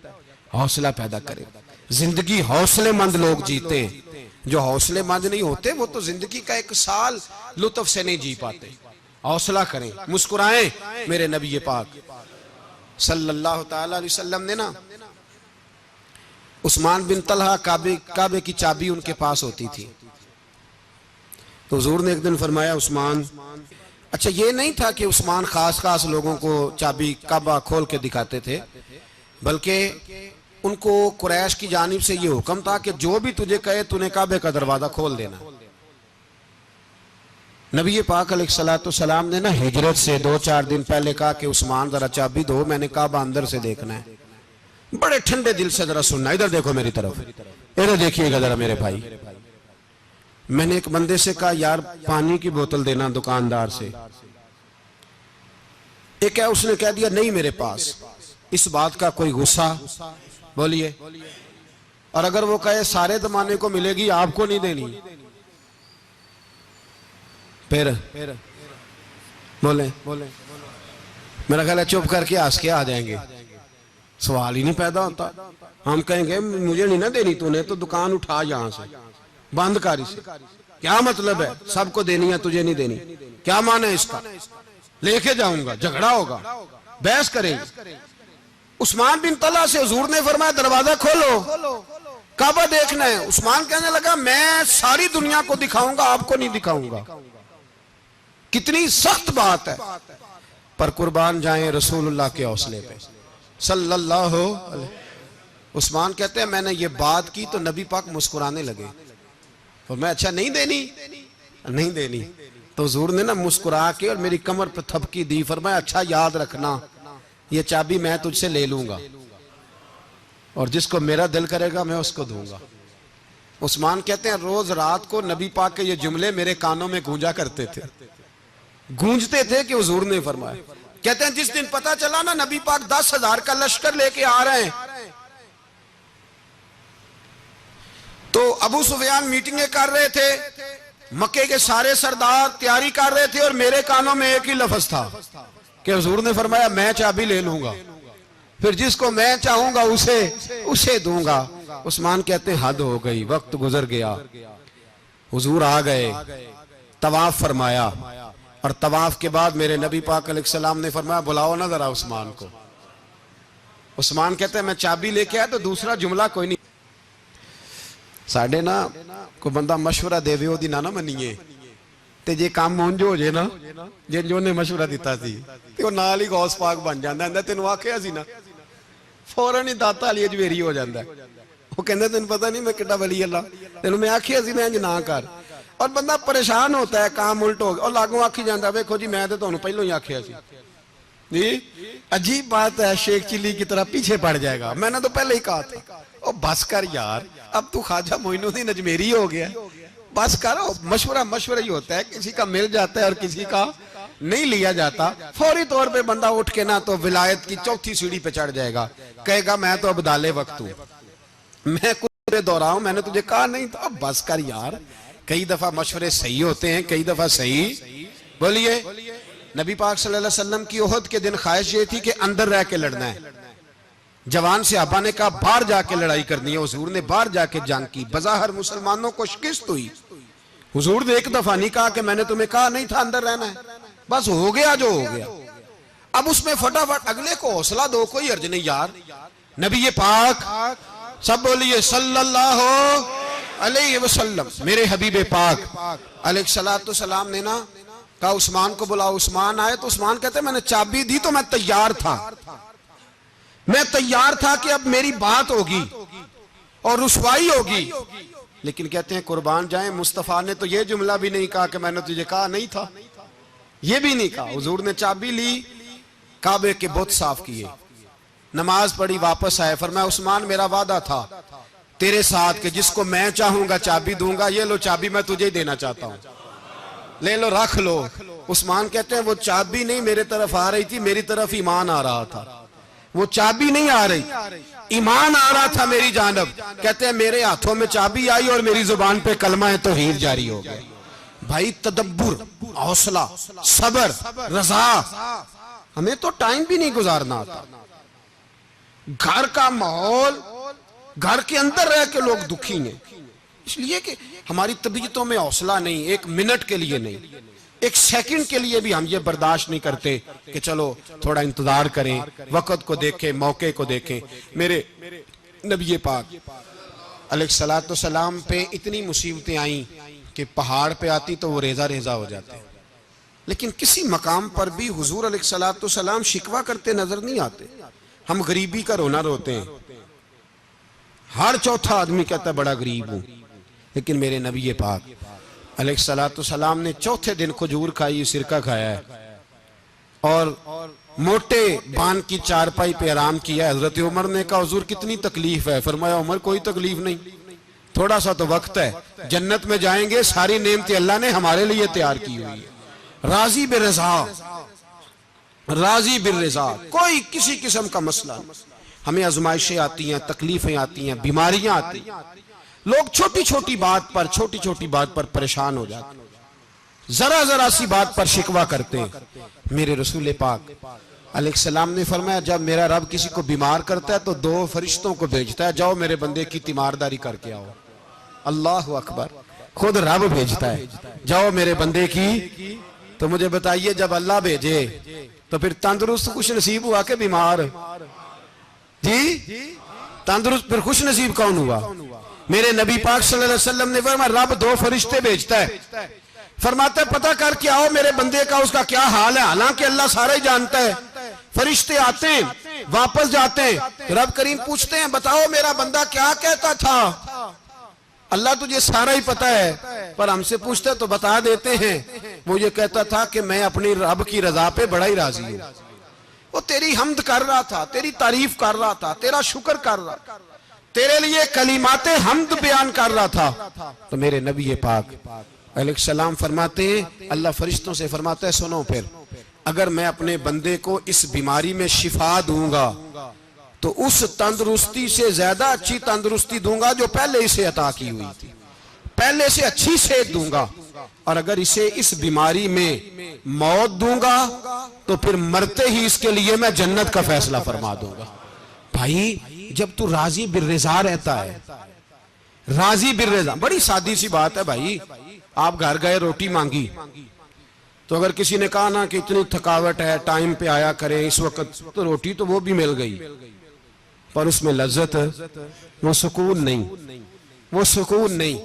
हौसला पैदा करें। जिंदगी हौसलेमंद लोग जीते हैं, जो हौसलेमंद नहीं होते वो तो जिंदगी का 1 साल लुत्फ से नहीं जी पाते। हौसला करें, मुस्कुराएं। मेरे नबी पाक सल्लल्लाहु ताला अलैहि वसल्लम ने ना उस्मान बिन तलहा काबे की चाबी उनके पास होती थी, तो हुजूर ने एक दिन फरमाया उस्मान, अच्छा ये नहीं था कि उस्मान खास लोगों को चाबी काबा खोल के दिखाते थे, बल्कि उनको कुरैश की जानिब से ये हुक्म था कि जो भी तुझे कहे तूने काबे का दरवाजा खोल देना। नबी पाक अलैहिस्सलाम ने ना हिजरत से 2-4 दिन पहले कहा कि उस्मान जरा चाबी दो, मैंने काबा अंदर से देखना है। बड़े ठंडे दिल से जरा सुनना, इधर देखो मेरी तरफ, इधर देखिएगा जरा मेरे भाई। मैंने एक बंदे से कहा यार पानी की बोतल देना दुकानदार से, एक है उसने कह दिया नहीं मेरे पास। इस बात का कोई गुस्सा? बोलिए। और अगर वो कहे सारे जमाने को मिलेगी आपको नहीं देनी, फिर बोले मेरा ख्याल है चुप करके हंस के आ जाएंगे, सवाल ही नहीं पैदा होता। हम कहेंगे मुझे नहीं ना देनी तूने तो दुकान उठा यहां से, बंद कर इसे। क्या मतलब है सबको देनी है तुझे नहीं देनी? क्या माने इसका? लेके जाऊंगा, झगड़ा होगा, बहस करेंगे। उस्मान बिन तला से हुजूर ने फरमाया दरवाजा खोलो, काबा देखना है। उस्मान कहने लगा मैं सारी दुनिया को दिखाऊंगा, आपको नहीं दिखाऊंगा। कितनी सख्त बात है, पर कुर्बान जाएं रसूलुल्लाह के हौसले पे सल्लल्लाहु अलैहि। उस्मान कहते हैं मैंने ये बात की तो नबी पाक मुस्कुराने लगे और मैं अच्छा नहीं देनी, नहीं देनी। तो हुजूर ने ना मुस्कुरा के और मेरी कमर पर थपकी दी, फरमाया अच्छा याद रखना ये चाबी मैं तुझसे ले लूंगा और जिसको मेरा दिल करेगा मैं उसको दूंगा। उस्मान कहते हैं रोज रात को नबी पाक के ये जुमले मेरे कानों में गूंजा करते थे, गूंजते थे कि हुजूर ने फरमाया। कहते हैं जिस दिन पता चला ना नबी पाक 10,000 का लश्कर लेके आ रहे हैं, तो अबू सुफियान मीटिंगें कर रहे थे, मक्के के सारे सरदार तैयारी कर रहे थे और मेरे कानों में एक ही लफ्ज था कि हुजूर ने फरमाया मैं चाबी ले लूंगा, फिर जिसको मैं चाहूंगा उसे दूंगा। उस्मान कहते हैं हद हो गई, वक्त गुजर गया। हुजूर आ गए, तवाफ फरमाया और तवाफ के बाद मेरे नबी पाक अलैहिस्सलाम ने फरमाया बुलाओ ना जरा उस्मान को। उस्मान कहते हैं मैं चाबी लेके आया तो दूसरा जुमला कोई नहीं। साढ़े ना कोई बंदा मशवरा देवे ओदी ना मनीए ते जे काम उंज हो जाए ना जे जो ने मशवरा दिता सी ते ओह नाल ही गौस पाक बन जांदा है। तेनू आखिया सी ना, फौरन ही दाता अली अजमेरी हो जाता है। वो कहंदा तेन पता नहीं मैं किड्डा वली अल्लाह, तेनू मैं आखिया सी मैं इंज ना कर। और बंदा परेशान होता है, काम उल्ट हो गया और लागों आखी जाता वेखो जी मैं तो तुहानू पहलों ही आखिया सी जी। अजीब बात है, शेख चिल्ली की तरह पीछे पड़ जाएगा, मैंने तो पहले ही कहा था। ओ बस कर यार, अब तू ख्वाजा मोइनुद्दीन अजमेरी हो गया, बस करो। मशवरा ही होता है, किसी का मिल जाता है और किसी का नहीं लिया जाता। फौरी तौर पे बंदा उठ के ना तो विलायत की चौथी सीढ़ी पे चढ़ जाएगा, कहेगा मैं तो अब्दाले वक्त हूं, मैं कुछ दोहराऊं, मैंने तुझे कहा नहीं था। अब बस कर यार, कई दफा मशवरे सही होते हैं, कई दफा सही। बोलिए। नबी पाक सल्लल्लाहु अलैहि वसल्लम की ओहद के दिन ख्वाहिश ये थी कि अंदर रह के लड़ना है। जवान सहाबा ने कहा बाहर जाके लड़ाई करनी है। हुजूर ने बाहर जाके जंग की, बज़ाहिर मुसलमानों को शिकस्त हुई। हुजूर ने एक दफा नहीं कहा कि मैंने तुम्हें कहा नहीं था अंदर रहना है, बस हो गया जो हो गया। अब उसमें फटाफट अगले को हौसला दो, कोई अर्ज नहीं यार। नबी पाक, सब बोलिए सल्लल्लाहु अलैहि वसल्लम, मेरे हबीब पाक अलैहिस्सलातु सलाम ने ना कहा उस्मान को बुलाओ। उस्मान आए तो उस्मान कहते मैंने चाबी दी तो मैं तैयार था, मैं तैयार था कि अब मेरी बात होगी और रुसवाई होगी। लेकिन कहते हैं कुर्बान जाए मुस्तफा ने तो ये जुमला भी नहीं कहा कि मैंने तुझे कहा नहीं था, ये भी नहीं कहा। हुजूर ने चाबी ली, काबे के बुत साफ किए, नमाज पढ़ी, वापस आए। फरमाया उस्मान मेरा वादा था तेरे साथ कि जिसको मैं चाहूंगा चाबी दूंगा, ये लो चाबी मैं तुझे ही देना चाहता हूं, ले लो रख लो। उस्मान कहते हैं वो चाबी नहीं मेरे तरफ आ रही थी, मेरी तरफ ईमान आ रहा था। वो चाबी नहीं आ रही, ईमान आ रहा था मेरी जानब। कहते हैं मेरे हाथों में चाबी आई और मेरी जुबान पे कलमा है तौहीद जारी हो गया। भाई तदब्बुर, हौसला, सबर, रजा, हमें तो टाइम भी नहीं गुजारना आता। घर का माहौल, घर के अंदर रह के लोग दुखी हैं, इसलिए कि हमारी तबीयतों में हौसला नहीं, एक मिनट के लिए नहीं, एक सेकंड के लिए भी हम ये बर्दाश्त नहीं करते कि चलो थोड़ा इंतजार करें, वक्त को देखें, मौके को देखें। मेरे नबी पाक अलैहिस्सलातु सलाम पे इतनी मुसीबतें आई कि पहाड़ पे आती तो वो रेजा रेजा हो जाते, लेकिन किसी मकाम पर भी हुजूर अलैहिस्सलातु सलाम शिकवा करते नजर नहीं आते। हम गरीबी का रोना रोते हैं, हर चौथा आदमी कहता है बड़ा गरीब हूं। लेकिन मेरे नबी पाक अलैहिस्सलातु सलाम ने चौथे दिन खजूर खाई, सिरका खाया है और मोटे बान की चारपाई पे आराम किया। हजरत उमर ने कहा हुजूर कितनी तकलीफ है? फरमाया उमर कोई तकलीफ नहीं, थोड़ा सा तो वक्त है, जन्नत में जाएंगे, सारी नेमतें अल्लाह ने हमारे लिए तैयार की हुई है। राजी बिरज़ा, राजी बिरज़ा, कोई किसी किस्म का मसला नहीं। हमें आजमाइशें आती हैं, तकलीफें आती हैं, बीमारियां आती हैं, लोग छोटी छोटी बात पर परेशान हो जाते हैं, जरा जरा सी बात पर शिकवा करते हैं। मेरे रसूल पाक अलैहिस्सलाम ने फरमाया जब मेरा रब किसी को बीमार करता है तो 2 फरिश्तों को भेजता है, जाओ मेरे बंदे की तीमारदारी करके आओ। अल्लाह अकबर, खुद रब भेजता है, जाओ मेरे बंदे की। तो मुझे बताइए जब अल्लाह भेजे तो फिर तंदुरुस्त खुश नसीब हुआ के बीमार? जी तंदुरुस्त फिर खुश नसीब कौन हुआ? मेरे नबी पाक सल्लल्लाहु अलैहि वसल्लम ने फरमाया रब 2 फरिश्ते भेजता है, फरमाता है पता करके आओ मेरे बंदे का उसका क्या हाल है। हालांकि अल्लाह सारा ही जानता है। फरिश्ते आते हैं, वापस जाते हैं, रब करीम पूछते हैं बताओ मेरा बंदा क्या कहता था? अल्लाह तुझे सारा ही पता है, पर हमसे पूछते तो बता देते हैं। वो ये कहता था कि मैं अपनी रब की रजा पे बड़ा ही राजी हूं। वो तेरी हमद कर रहा था, तेरी तारीफ कर रहा था, तेरा शुक्र कर रहा था, तेरे लिए कलीमाते हमद बयान कर रहा था। तो मेरे नबी पाक अलैहिस्सलाम फरमाते हैं, अल्लाह फरिश्तों से फरमाता है सुनो फिर, अगर मैं अपने बंदे को इस बीमारी में शिफा दूंगा तो उस तंदुरुस्ती से ज्यादा अच्छी तंदुरुस्ती दूंगा जो पहले इसे अता की हुई थी, पहले से अच्छी सेहत दूंगा। और अगर इसे इस बीमारी में मौत दूंगा तो फिर मरते ही इसके लिए मैं जन्नत का फैसला फरमा दूंगा। भाई जब तू राजी बिर्रिज़ा रहता है, राजी बिर्रिज़ा, बड़ी सादी सी बात है भाई। आप घर गए, रोटी मांगी, तो अगर किसी ने कहा ना कि इतनी थकावट है, टाइम पे आया करें इस वक्त, तो रोटी तो वो भी मिल गई, पर उसमें लज्जत, वो सुकून नहीं, वो सुकून नहीं।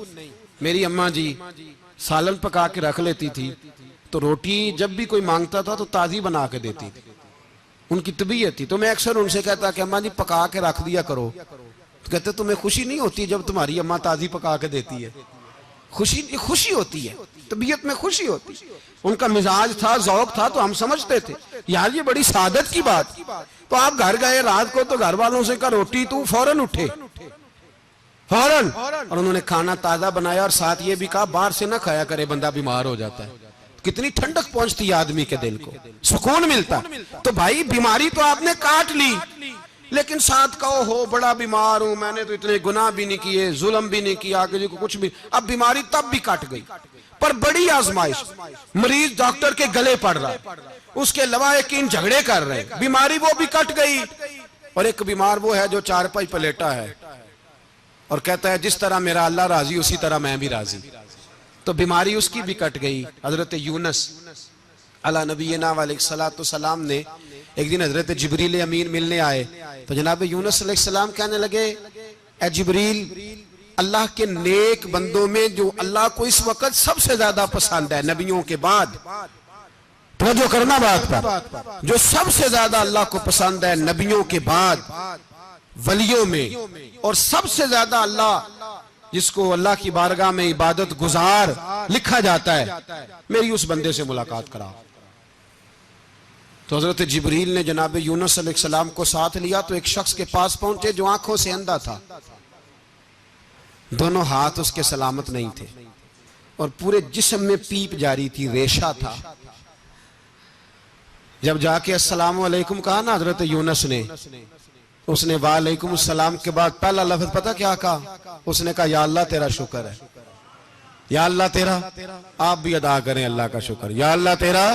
मेरी अम्मा जी सालन पका के रख लेती थी, तो रोटी जब भी कोई मांगता था तो ताजी बना के देती थी, उनकी तबीयत थी। तो मैं अक्सर उनसे कहता कि अम्मा जी पका के रख दिया करो। तो कहते तुम्हें खुशी नहीं होती जब तुम्हारी अम्मा ताजी पका के देती है? खुशी होती है, तबीयत में खुशी होती है। उनका मिजाज था, जौक था, तो हम समझते थे यार ये बड़ी सादत की बात। तो आप घर गए रात को, तो घर वालों से कहा रोटी, तू फौरन उठे, फौरन। और उन्होंने खाना ताजा बनाया और साथ ये भी कहा बाहर से ना खाया करे, बंदा बीमार हो जाता है। कितनी ठंडक पहुंचती है आदमी के दिल को, सुकून मिलता। तो भाई बीमारी तो आपने काट ली, लेकिन साथ कहो हो बड़ा बीमार हूं, मैंने तो इतने गुनाह भी नहीं किए, जुल्म भी नहीं किया, किसी को कुछ भी। अब बीमारी तब भी कट गई, पर बड़ी आजमाइश, मरीज डॉक्टर के गले पड़ रहा है, उसके लवाहिकीन झगड़े कर रहे हैं, बीमारी वो भी कट गई। और एक बीमार वो है जो चारपाई पर लेटा है और कहता है जिस तरह मेरा अल्लाह राजी उसी तरह मैं भी राजी। तो बीमारी उसकी भी कट गई। हजरत यूनुस अला नबीना अलैहिस्सलातु सलाम ने एक दिन हजरत जिब्रील अमीन मिलने आए, तो जनाब यूनुस अलैहिस्सलाम कहने लगे ए जिब्रील, अल्लाह के नेक बंदों में जो अल्लाह को इस वक्त सबसे ज्यादा पसंद है नबियों के बाद, तो जो करना बात पर, जो सबसे ज्यादा अल्लाह को पसंद है नबियों के बाद वलियों में, और सबसे ज्यादा अल्लाह जिसको अल्लाह की बारगाह में इबादत गुजार लिखा जाता है, मेरी उस बंदे से मुलाकात करा। तो हजरत जिब्रील ने जनाब यूनुस अलैहिस्सलाम को साथ लिया, तो एक शख्स के पास पहुंचे जो आंखों से अंधा था, दोनों हाथ उसके सलामत नहीं थे और पूरे जिस्म में पीप जारी थी, रेशा था। जब जाके अस्सलाम वालेकुम कहा ना हजरत यूनुस ने, उसने वालेकुम सलाम के बाद पहला लफ्ज पता क्या कहा? उसने कहा या अल्लाह तेरा शुक्र है, या अल्लाह तेरा, आप भी अदा करें अल्लाह का शुक्र, या अल्लाह तेरा,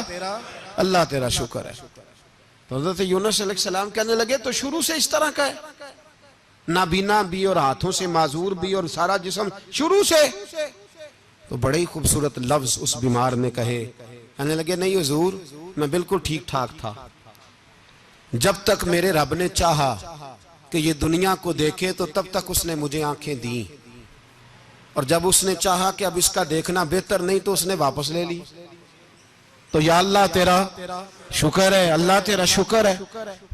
अल्लाह तेरा शुक्र है। तो हजरत यूनुस अलैहिस्सलाम कहने लगे तो शुरू से इस तरह का है, नाबीना भी और हाथों से माजूर भी और सारा जिस्म शुरू से। तो बड़े ही खूबसूरत लफ्ज उस बीमार ने कहे, कहने लगे नहीं हुजूर मैं बिल्कुल ठीक ठाक था, जब तक मेरे रब ने चाहा कि ये दुनिया को देखे तो तब तक उसने मुझे आंखें दी, और जब उसने चाहा कि अब इसका देखना बेहतर नहीं तो उसने वापस ले ली। तो या अल्लाह तेरा शुक्र है, अल्लाह तेरा शुक्र है।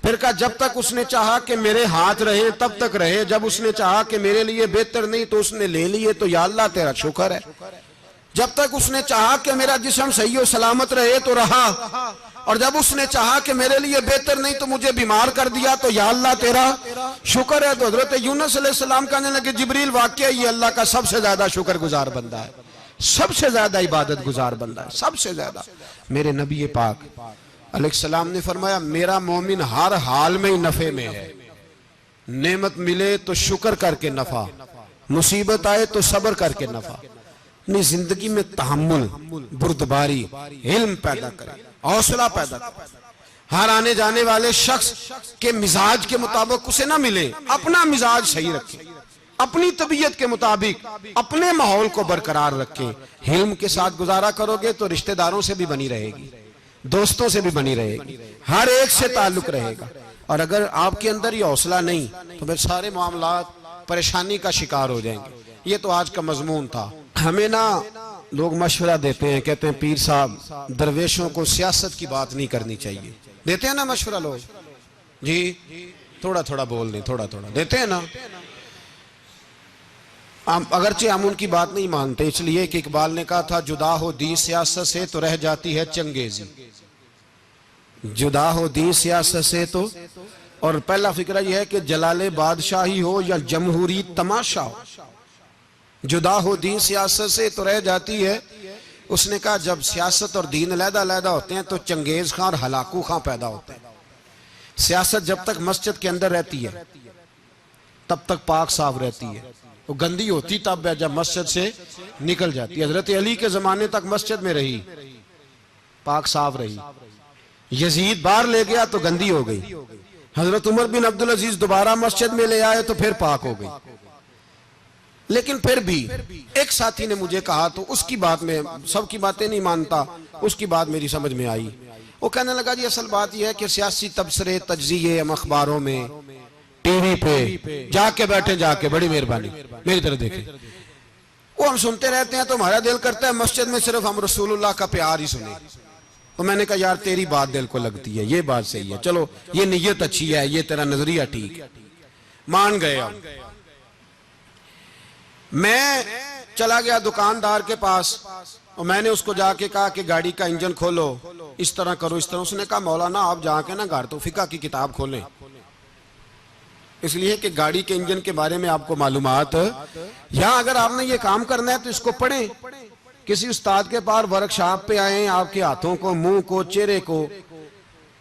फिर कहा जब तक उसने चाहा कि मेरे हाथ रहे तब तक रहे, जब उसने चाहा कि मेरे लिए बेहतर नहीं तो उसने ले लिए, तो या अल्लाह तेरा शुक्र है। जब तक उसने चाहा कि मेरा जिस्म सही और सलामत रहे तो रहा, और जब उसने चाहा कि मेरे लिए बेहतर नहीं तो मुझे बीमार कर दिया, तो या अल्लाह तेरा शुक्र है। तो हजरत यूनुस अलैहिस्सलाम कहने लगे जिब्रील वाकई ये अल्लाह का सबसे ज्यादा शुक्रगुजार बंदा है, सबसे ज्यादा इबादत गुजार बंदा है, सबसे ज्यादा। मेरे नबी पाक अलैहिस्सलाम ने फरमाया मेरा मोमिन हर हाल में ही नफे में है, नेमत मिले तो शुक्र करके नफा, मुसीबत आए तो सब्र करके नफा। अपनी जिंदगी में तहम्मुल, बुर्दबारी, इल्म पैदा करे, हौसला पैदा करे। हर आने जाने वाले शख्स के मिजाज के मुताबिक उसे ना मिले, अपना मिजाज सही रखे, अपनी तबीयत के मुताबिक अपने माहौल को बरकरार रखे। हिल्म के साथ गुजारा करोगे तो रिश्तेदारों से भी बनी रहेगी, दोस्तों से भी बनी रहेगी, हर एक से ताल्लुक रहेगा। और अगर आपके अंदर ये हौसला नहीं तो फिर सारे मामलात परेशानी का शिकार हो जाएंगे। ये तो आज का मजमून था। हमें ना लोग मशवरा देते हैं, कहते हैं पीर साहब दरवेशों को सियासत की बात नहीं करनी चाहिए। देते हैं ना मशवरा लोग जी, थोड़ा थोड़ा बोल दें, थोड़ा थोड़ा देते हैं ना। अगरचे हम उनकी बात नहीं मानते, इसलिए कि इकबाल ने कहा था जुदा हो दी सियासत से तो रह जाती है चंगेजी, जुदा हो दी सियासत से तो। और पहला फिक्रा यह है कि जलाले बादशाही हो या जमहूरी तमाशा हो, जुदा हो दीन सियासत से तो रह जाती है। उसने कहा जब सियासत और दीन अलहदा होते हैं तो चंगेज खां और हलाकू खां पैदा होते हैं। सियासत जब तक मस्जिद के अंदर रहती है तब तक पाक साफ रहती है, वो गंदी होती तब है जब मस्जिद से निकल जाती है। हजरत अली के जमाने तक मस्जिद में रही, पाक साफ रही। यजीद बाहर ले गया तो गंदी हो गई। हजरत उमर बिन अब्दुल अजीज दोबारा मस्जिद में ले आए तो फिर पाक हो गई। लेकिन फिर भी एक साथी ने मुझे कहा, तो उसकी बात में सबकी बातें नहीं मानता, उसकी बात मेरी समझ में आई। वो कहने लगा जी असल बात यह है कि सियासी तबसरे तज्जिए हम अखबारों में टीवी पे जाके बैठे, जाके बड़ी मेहरबानी मेरी तरफ देखें, वो हम सुनते रहते हैं तो हमारा दिल करता है मस्जिद में सिर्फ हम रसूलुल्लाह का प्यार ही सुने। तो मैंने कहा यार तेरी बात दिल को लगती है, ये बात सही है, चलो ये नीयत अच्छी है, ये तेरा नजरिया ठीक है, मान गए हम। मैं चला गया दुकानदार के पास और मैंने उसको जाके कहा कि गाड़ी का इंजन खोलो, इस तरह करो, इस तरह। उसने कहा मौलाना आप जाके ना घर तो फिका की किताब खोलें, इसलिए कि गाड़ी के इंजन के बारे में आपको मालूमात, या अगर आपने ये काम करना है तो इसको पढ़ें, किसी उस्ताद के पास वर्कशॉप पे आए, आपके हाथों को, मुंह को, चेहरे को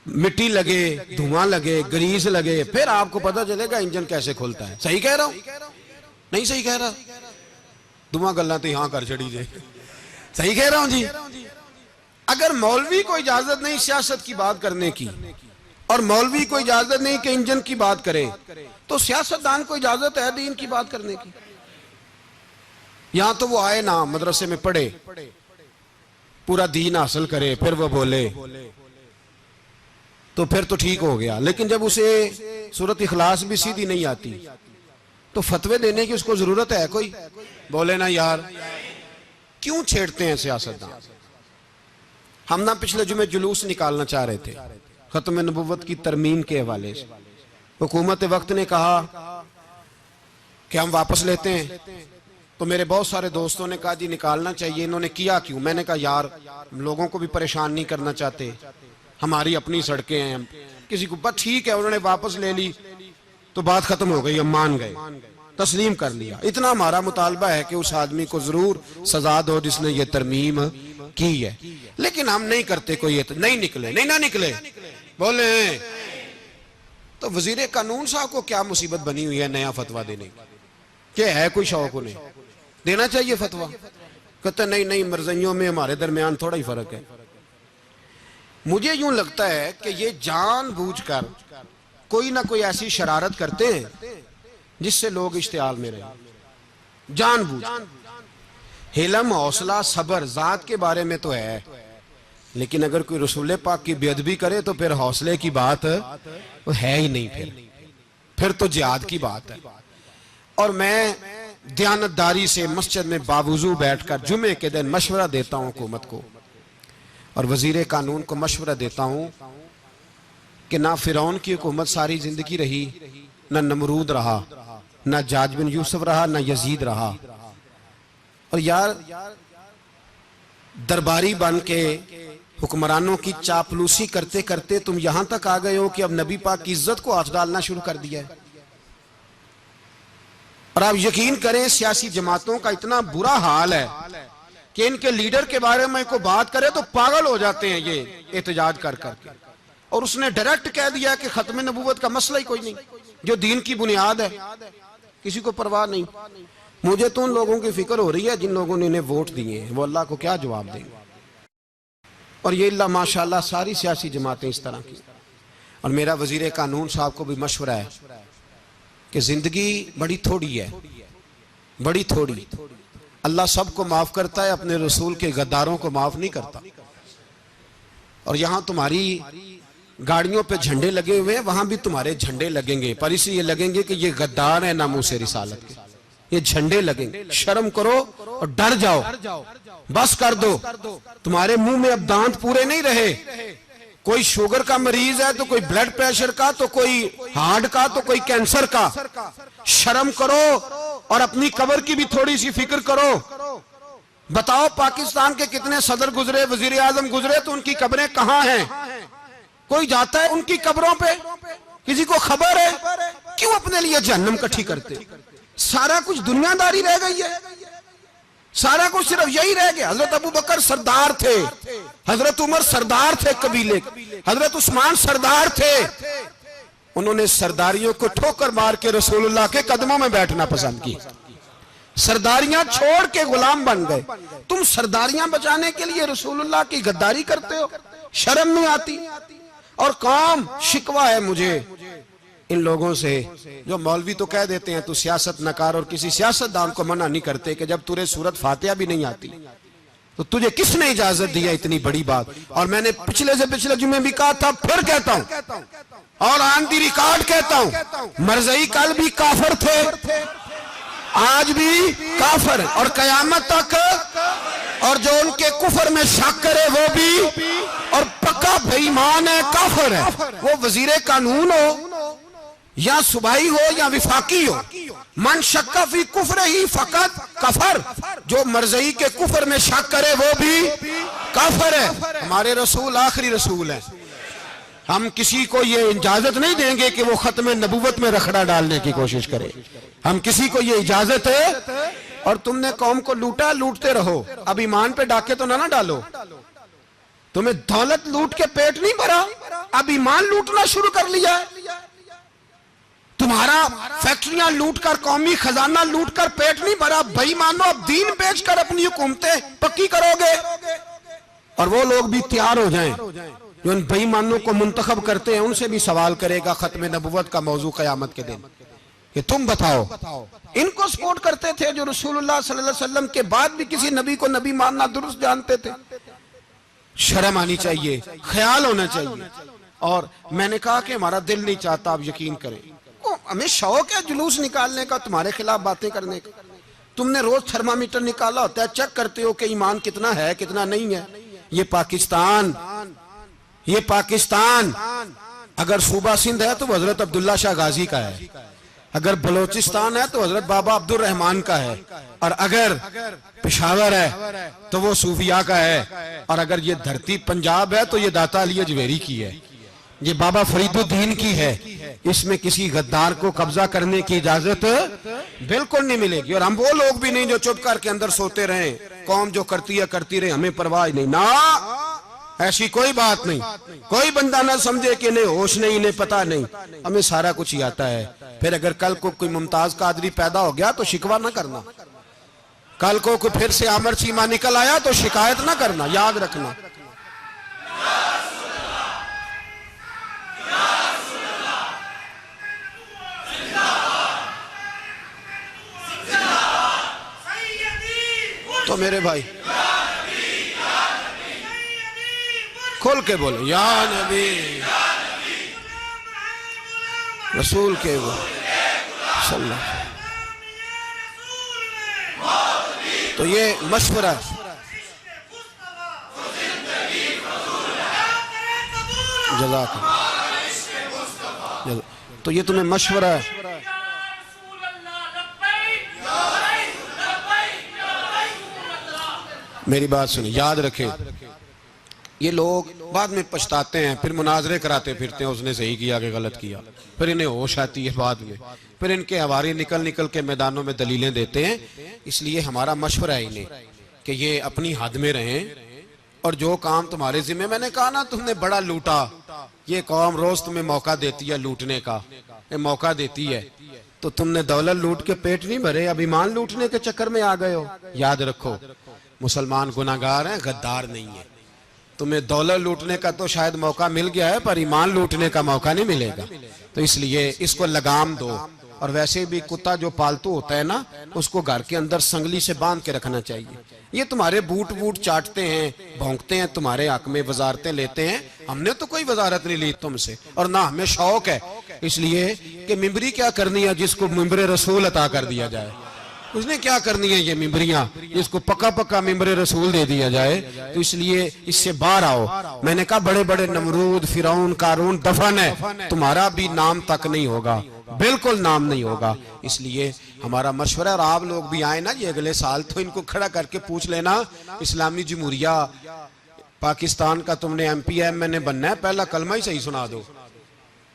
मिट्टी लगे, धुआं लगे, ग्रीस लगे, फिर आपको पता चलेगा इंजन कैसे खुलता है। सही कह रहा हूं नहीं सही कह रहा? दुआ गल्ला तो यहां कर छड़ी जे, सही कह रहा हूं जी। अगर मौलवी को इजाजत नहीं सियासत की बात करने की, और मौलवी को इजाजत नहीं कि इंजन की बात करे, तो सियासतदान को इजाजत है दीन की बात करने की। यहां तो वो आए ना, मदरसे में पढ़े, पूरा दीन हासिल करे, फिर वो बोले तो फिर तो ठीक हो गया। लेकिन जब उसे सूरत इखलास भी सीधी नहीं आती तो फतवे देने की उसको जरूरत है कोई? बोले ना यार क्यों छेड़ते हैं सियासतदान। हम ना पिछले जुमे जुलूस निकालना चाह रहे थे खत्म नबुव्वत की तरमीम के हवाले से। हुकूमत वक्त ने कहा कि हम वापस लेते हैं, तो मेरे बहुत सारे दोस्तों ने कहा जी निकालना चाहिए। इन्होंने किया क्यों? मैंने कहा यार लोगों को भी परेशान नहीं करना चाहते, हमारी अपनी सड़कें हैं, किसी को बस ठीक है, उन्होंने वापस ले ली तो बात खत्म हो गई, हम मान गए, तस्लीम कर लिया। इतना हमारा मुतालबा है कि उस आदमी को जरूर सजा दो जिसने ये तरमीम की है। लेकिन हम नहीं करते, कोई ये नहीं निकले, नहीं ना निकले, बोले तो वजीर कानून साहब को क्या मुसीबत बनी हुई है नया फतवा देने की? क्या है कोई शौक उन्हें देना चाहिए फतवा? कहते नहीं नहीं मर्जियों में हमारे दरमियान थोड़ा ही फर्क है। मुझे यूं लगता है कि ये जानबूझकर कोई ना कोई ऐसी शरारत करते हैं जिससे लोग इश्तियाल में रहे, जानबूझ। हिलम, हौसला, सब्र जात के बारे में तो है, लेकिन अगर कोई रसूल पाक की बेअदबी करे तो फिर हौसले की बात वो है ही नहीं, फिर तो जिहाद की बात है। और मैं दयानतदारी से मस्जिद में बावजू बैठकर जुमे के दिन मशवरा देता हूं हुकूमत को, और वजीर कानून को मशवरा देता हूँ कि ना फिरौन की हुकूमत सारी जिंदगी रही, ना नमरूद रहा, ना जाज बिन यूसुफ रहा, ना यजीद रहा। और यार दरबारी बन के हुक्मरानों की चापलूसी करते करते तुम यहां तक आ गए हो कि अब नबी पाक की इज्जत को हाथ डालना शुरू कर दिया है। और आप यकीन करें सियासी जमातों का इतना बुरा हाल है कि इनके लीडर के बारे में कोई बात करे तो पागल हो जाते हैं ये एहतजाज कर करके। और उसने डायरेक्ट कह दिया कि खत्म नबूवत का मसला ही कोई नहीं, जो दीन की बुनियाद है, किसी को परवाह नहीं। मुझे तो उन लोगों की फिक्र हो रही है जिन लोगों ने इन्हें वोट दिए हैं, वो अल्लाह को क्या जवाब देंगे। और ये अल्लाह माशाल्लाह सारी सियासी जमातें इस तरह की। और मेरा वजीर कानून साहब को भी मशवरा है कि जिंदगी बड़ी थोड़ी है, बड़ी थोड़ी। अल्लाह सबको माफ करता है, अपने रसूल के गद्दारों को माफ नहीं करता। और यहां तुम्हारी गाड़ियों पे झंडे लगे हुए हैं, वहां भी तुम्हारे झंडे लगेंगे, पर इसलिए लगेंगे कि ये गद्दार है नामूसे रिसालत के। ये झंडे लगेंगे, शर्म करो और डर जाओ, बस कर दो। तुम्हारे मुंह में अब दांत पूरे नहीं रहे। कोई शुगर का मरीज है तो कोई ब्लड प्रेशर का, तो कोई हार्ट का, तो कोई कैंसर का। शर्म करो और अपनी कब्र की भी थोड़ी सी फिक्र करो। बताओ पाकिस्तान के कितने सदर गुजरे, वजीर आजम गुजरे, तो उनकी कब्रें कहां हैं? कोई जाता है उनकी कब्रों पे? किसी को खबर है? क्यों अपने लिए जहन्नम इकट्ठी करते? सारा कुछ दुनियादारी रह गई है, सारा कुछ सिर्फ यही रह गया। हजरत अबू बकर सरदार थे, हजरत उमर सरदार थे कबीले, हजरत उस्मान सरदार थे। उन्होंने सरदारियों को ठोकर मार के रसूलुल्लाह के कदमों में बैठना पसंद किया। सरदारियां छोड़ के गुलाम बन गए। तुम सरदारियां बचाने के लिए रसूलुल्लाह की गद्दारी करते हो, शर्म नहीं आती? और काम शिकवा है मुझे इन लोगों से जो मौलवी तो कह देते हैं तू सियासत न कर, और किसी सियासतदान को मना नहीं करते कि जब तुझे सूरत फातिहा भी नहीं आती तो तुझे किसने इजाजत दी है इतनी बड़ी बात। और मैंने पिछले से पिछले जुम्मे भी कहा था, फिर कहता हूं और ऑन दी रिकॉर्ड कहता हूं, मरज़ई कल भी काफिर थे, आज भी काफिर, और कयामत तक। और जो उनके कुफर में शक करे वो भी, और पक्का बेईमान है, काफिर है। वो वजीर कानून हो या सुबाई हो या विफाकी हो, मन शक्का फी कुफर ही फकत कफर। जो मरज़ई के कुफर में शक करे वो भी काफिर है। हमारे रसूल आखिरी रसूल है। हम किसी को ये इजाजत नहीं देंगे कि वो खत्म नबूवत में रखड़ा डालने की कोशिश करे। हम किसी को ये इजाजत है। और तुमने कौम को लूटा, लूटते रहो, अब ईमान पे डाके तो ना डालो। तुम्हें दौलत लूट के पेट नहीं भरा, अब ईमान लूटना शुरू कर लिया। तुम्हारा फैक्ट्रियां लूटकर, कौमी खजाना लूटकर पेट नहीं भरा, बेईमानो अब दीन बेचकर अपनी हुकूमतें पक्की करोगे। और वो लोग भी तैयार हो जाएं जो इन बेईमानों को मुंतखब करते हैं, उनसे भी सवाल करेगा खत्म नबुव्वत का मौजू क़यामत के दिन कि तुम बताओ। इनको सपोर्ट करते थे जो रसूलुल्लाह सल्लल्लाहु अलैहि वसल्लम के बाद भी किसी नबी को नबी मानना दुरुस्त जानते थे। शर्म आनी चाहिए, ख्याल होना चाहिए। और मैंने कहा कि हमारा दिल नहीं चाहता, आप यकीन करें, हमें शौक है जुलूस निकालने का, तुम्हारे खिलाफ बातें करने का। तुमने रोज थर्मामीटर निकाला होता है, चेक करते हो कि ईमान कितना है कितना नहीं है। ये पाकिस्तान अगर सूबा सिंध है तो हजरत अब्दुल्ला शाह गाजी का है, अगर बलोचिस्तान है तो हजरत बाबा अब्दुल रहमान का है, और अगर पेशावर है तो वो सूफिया का है, और अगर ये धरती पंजाब है तो ये दाता अली अजमेरी की है, ये बाबा फरीदुद्दीन की है। इसमें किसी गद्दार को कब्जा करने की इजाजत बिल्कुल नहीं मिलेगी। और हम वो लोग भी नहीं जो चुप करके अंदर सोते रहे, कौम जो करती है करती रहे, हमें परवाह नहीं। ना, ऐसी कोई बात नहीं। कोई बंदा ना समझे कि इन्हें होश नहीं, इन्हें पता नहीं, हमें सारा कुछ ही आता है। फिर अगर कल को कोई मुमताज कादरी पैदा हो गया तो शिकवा ना करना, कल को कोई फिर से आमर चीमा निकल आया तो शिकायत ना करना, याद रखना। तो मेरे भाई खोल के बोलो, या नबी रसूल के वो सल्लल्लाहु। तो ये मशवरा जज़ाक। तो ये तुम्हें मशवरा है। मेरी बात सुनिए, याद रखें, ये लोग बाद में पछताते हैं, फिर मुनाजरे कराते फिरते हैं, उसने सही किया कि गलत किया, फिर इन्हें होश आती है बाद में, फिर इनके हवारी निकल निकल के मैदानों में दलीलें देते हैं। इसलिए हमारा मशवरा है इन्हें कि ये अपनी हद में रहें, और जो काम तुम्हारे जिम्मे, मैंने कहा ना तुमने बड़ा लूटा, ये कौम रोज तुम्हें मौका देती है लूटने का, ये मौका देती है, तो तुमने दौलत लूट के पेट नहीं भरे, अब ईमान लूटने के चक्कर में आ गए हो। याद रखो, मुसलमान गुनाहगार हैं, गद्दार नहीं है। तुम्हें दौलत लूटने का तो शायद मौका मिल गया है, पर ईमान लूटने का मौका नहीं मिलेगा। तो इसलिए इसको लगाम दो। और वैसे भी कुत्ता जो पालतू होता है ना, उसको घर के अंदर संगली से बांध के रखना चाहिए। ये तुम्हारे बूट वूट चाटते हैं, भौंकते हैं, तुम्हारे हक में वजारतें लेते हैं। हमने तो कोई वजारत नहीं ली तुमसे, और ना हमें शौक है इसलिए कि मिंबरी क्या करनी है जिसको मिंबरे रसूल अता कर दिया जाए। उसने क्या करनी है ये मिंबरियां, इसको पक्का पक्का मिंबरे रसूल दे दिया जाए। तो इसलिए इससे बाहर आओ। मैंने कहा बड़े बड़े नमरूद, फिरौन, कारून दफन है, तुम्हारा भी नाम तक नहीं होगा, बिल्कुल नाम नहीं होगा। इसलिए हमारा मशवरा, और आप लोग भी आए ना ये अगले साल, तो इनको खड़ा करके पूछ लेना, इस्लामी जमहूरिया पाकिस्तान का तुमने MPM बनना है, पहला कलमा ही सही सुना दो।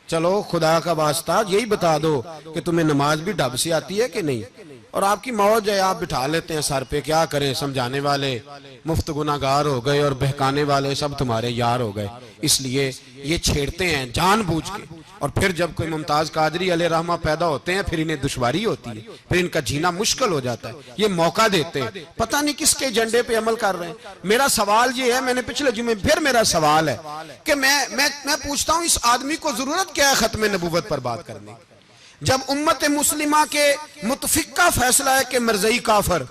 चलो खुदा का वास्ता यही बता दो कि तुम्हें नमाज भी ढब से आती है कि नहीं। और आपकी मौज है, आप बिठा लेते हैं सर पे, क्या करें, समझाने वाले मुफ्त गुनाहगार हो गए और बहकाने वाले सब तुम्हारे यार हो गए। इसलिए ये छेड़ते हैं जानबूझ के, और फिर जब कोई मुमताज कादरी अलैहि रहमा पैदा होते हैं, फिर इन्हें दुश्वारी होती है, फिर इनका जीना मुश्किल हो जाता है। ये मौका देते हैं, पता नहीं किसके एजेंडे पे अमल कर रहे हैं। मेरा सवाल ये है, मैंने पिछले जुमे फिर मेरा सवाल है कि मैं पूछता हूँ, इस आदमी को जरूरत क्या है खत्म नबूवत पर बात करने, जब उम्मत मुस्लिमा के मुतफिक का फैसला है कि मरज़ई काफर,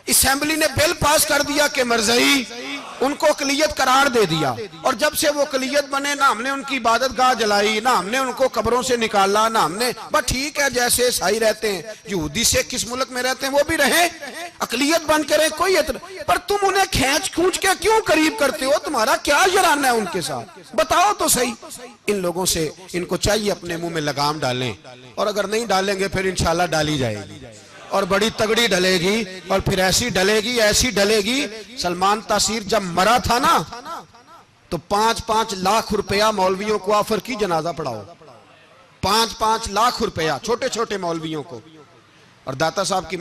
असेंबली ने बिल पास कर दिया कि मरज़ई, उनको अक़लियत करार दे दिया, और जब से वो अक़लियत बने, ना हमने उनकी इबादत गाह जलाई, ना हमने उनको कब्रों से निकाला, ना हमने, बस ठीक है जैसे ईसाई रहते हैं, यहूदी से किस मुल्क में रहते हैं वो भी रहे, अक़लियत बन के रहे, कोई पर तुम उन्हें खींच खूंच के क्यों करीब करते हो? तुम्हारा क्या जराना है उनके साथ, बताओ तो सही। इन लोगों से इनको चाहिए अपने मुंह में लगाम डालें, और अगर नहीं डालेंगे फिर इंशाल्लाह डाली जाएगी, और बड़ी तगड़ी डलेगी, और फिर ऐसी डलेगी, ऐसी डलेगी। सलमान तासीर जब मरा था ना, तो 5-5 लाख रुपया मौलवियों को ऑफर की, जनाजा पढ़ाओ, 5-5 लाख रुपया छोटे छोटे मौलवियों को। और दाता साहब की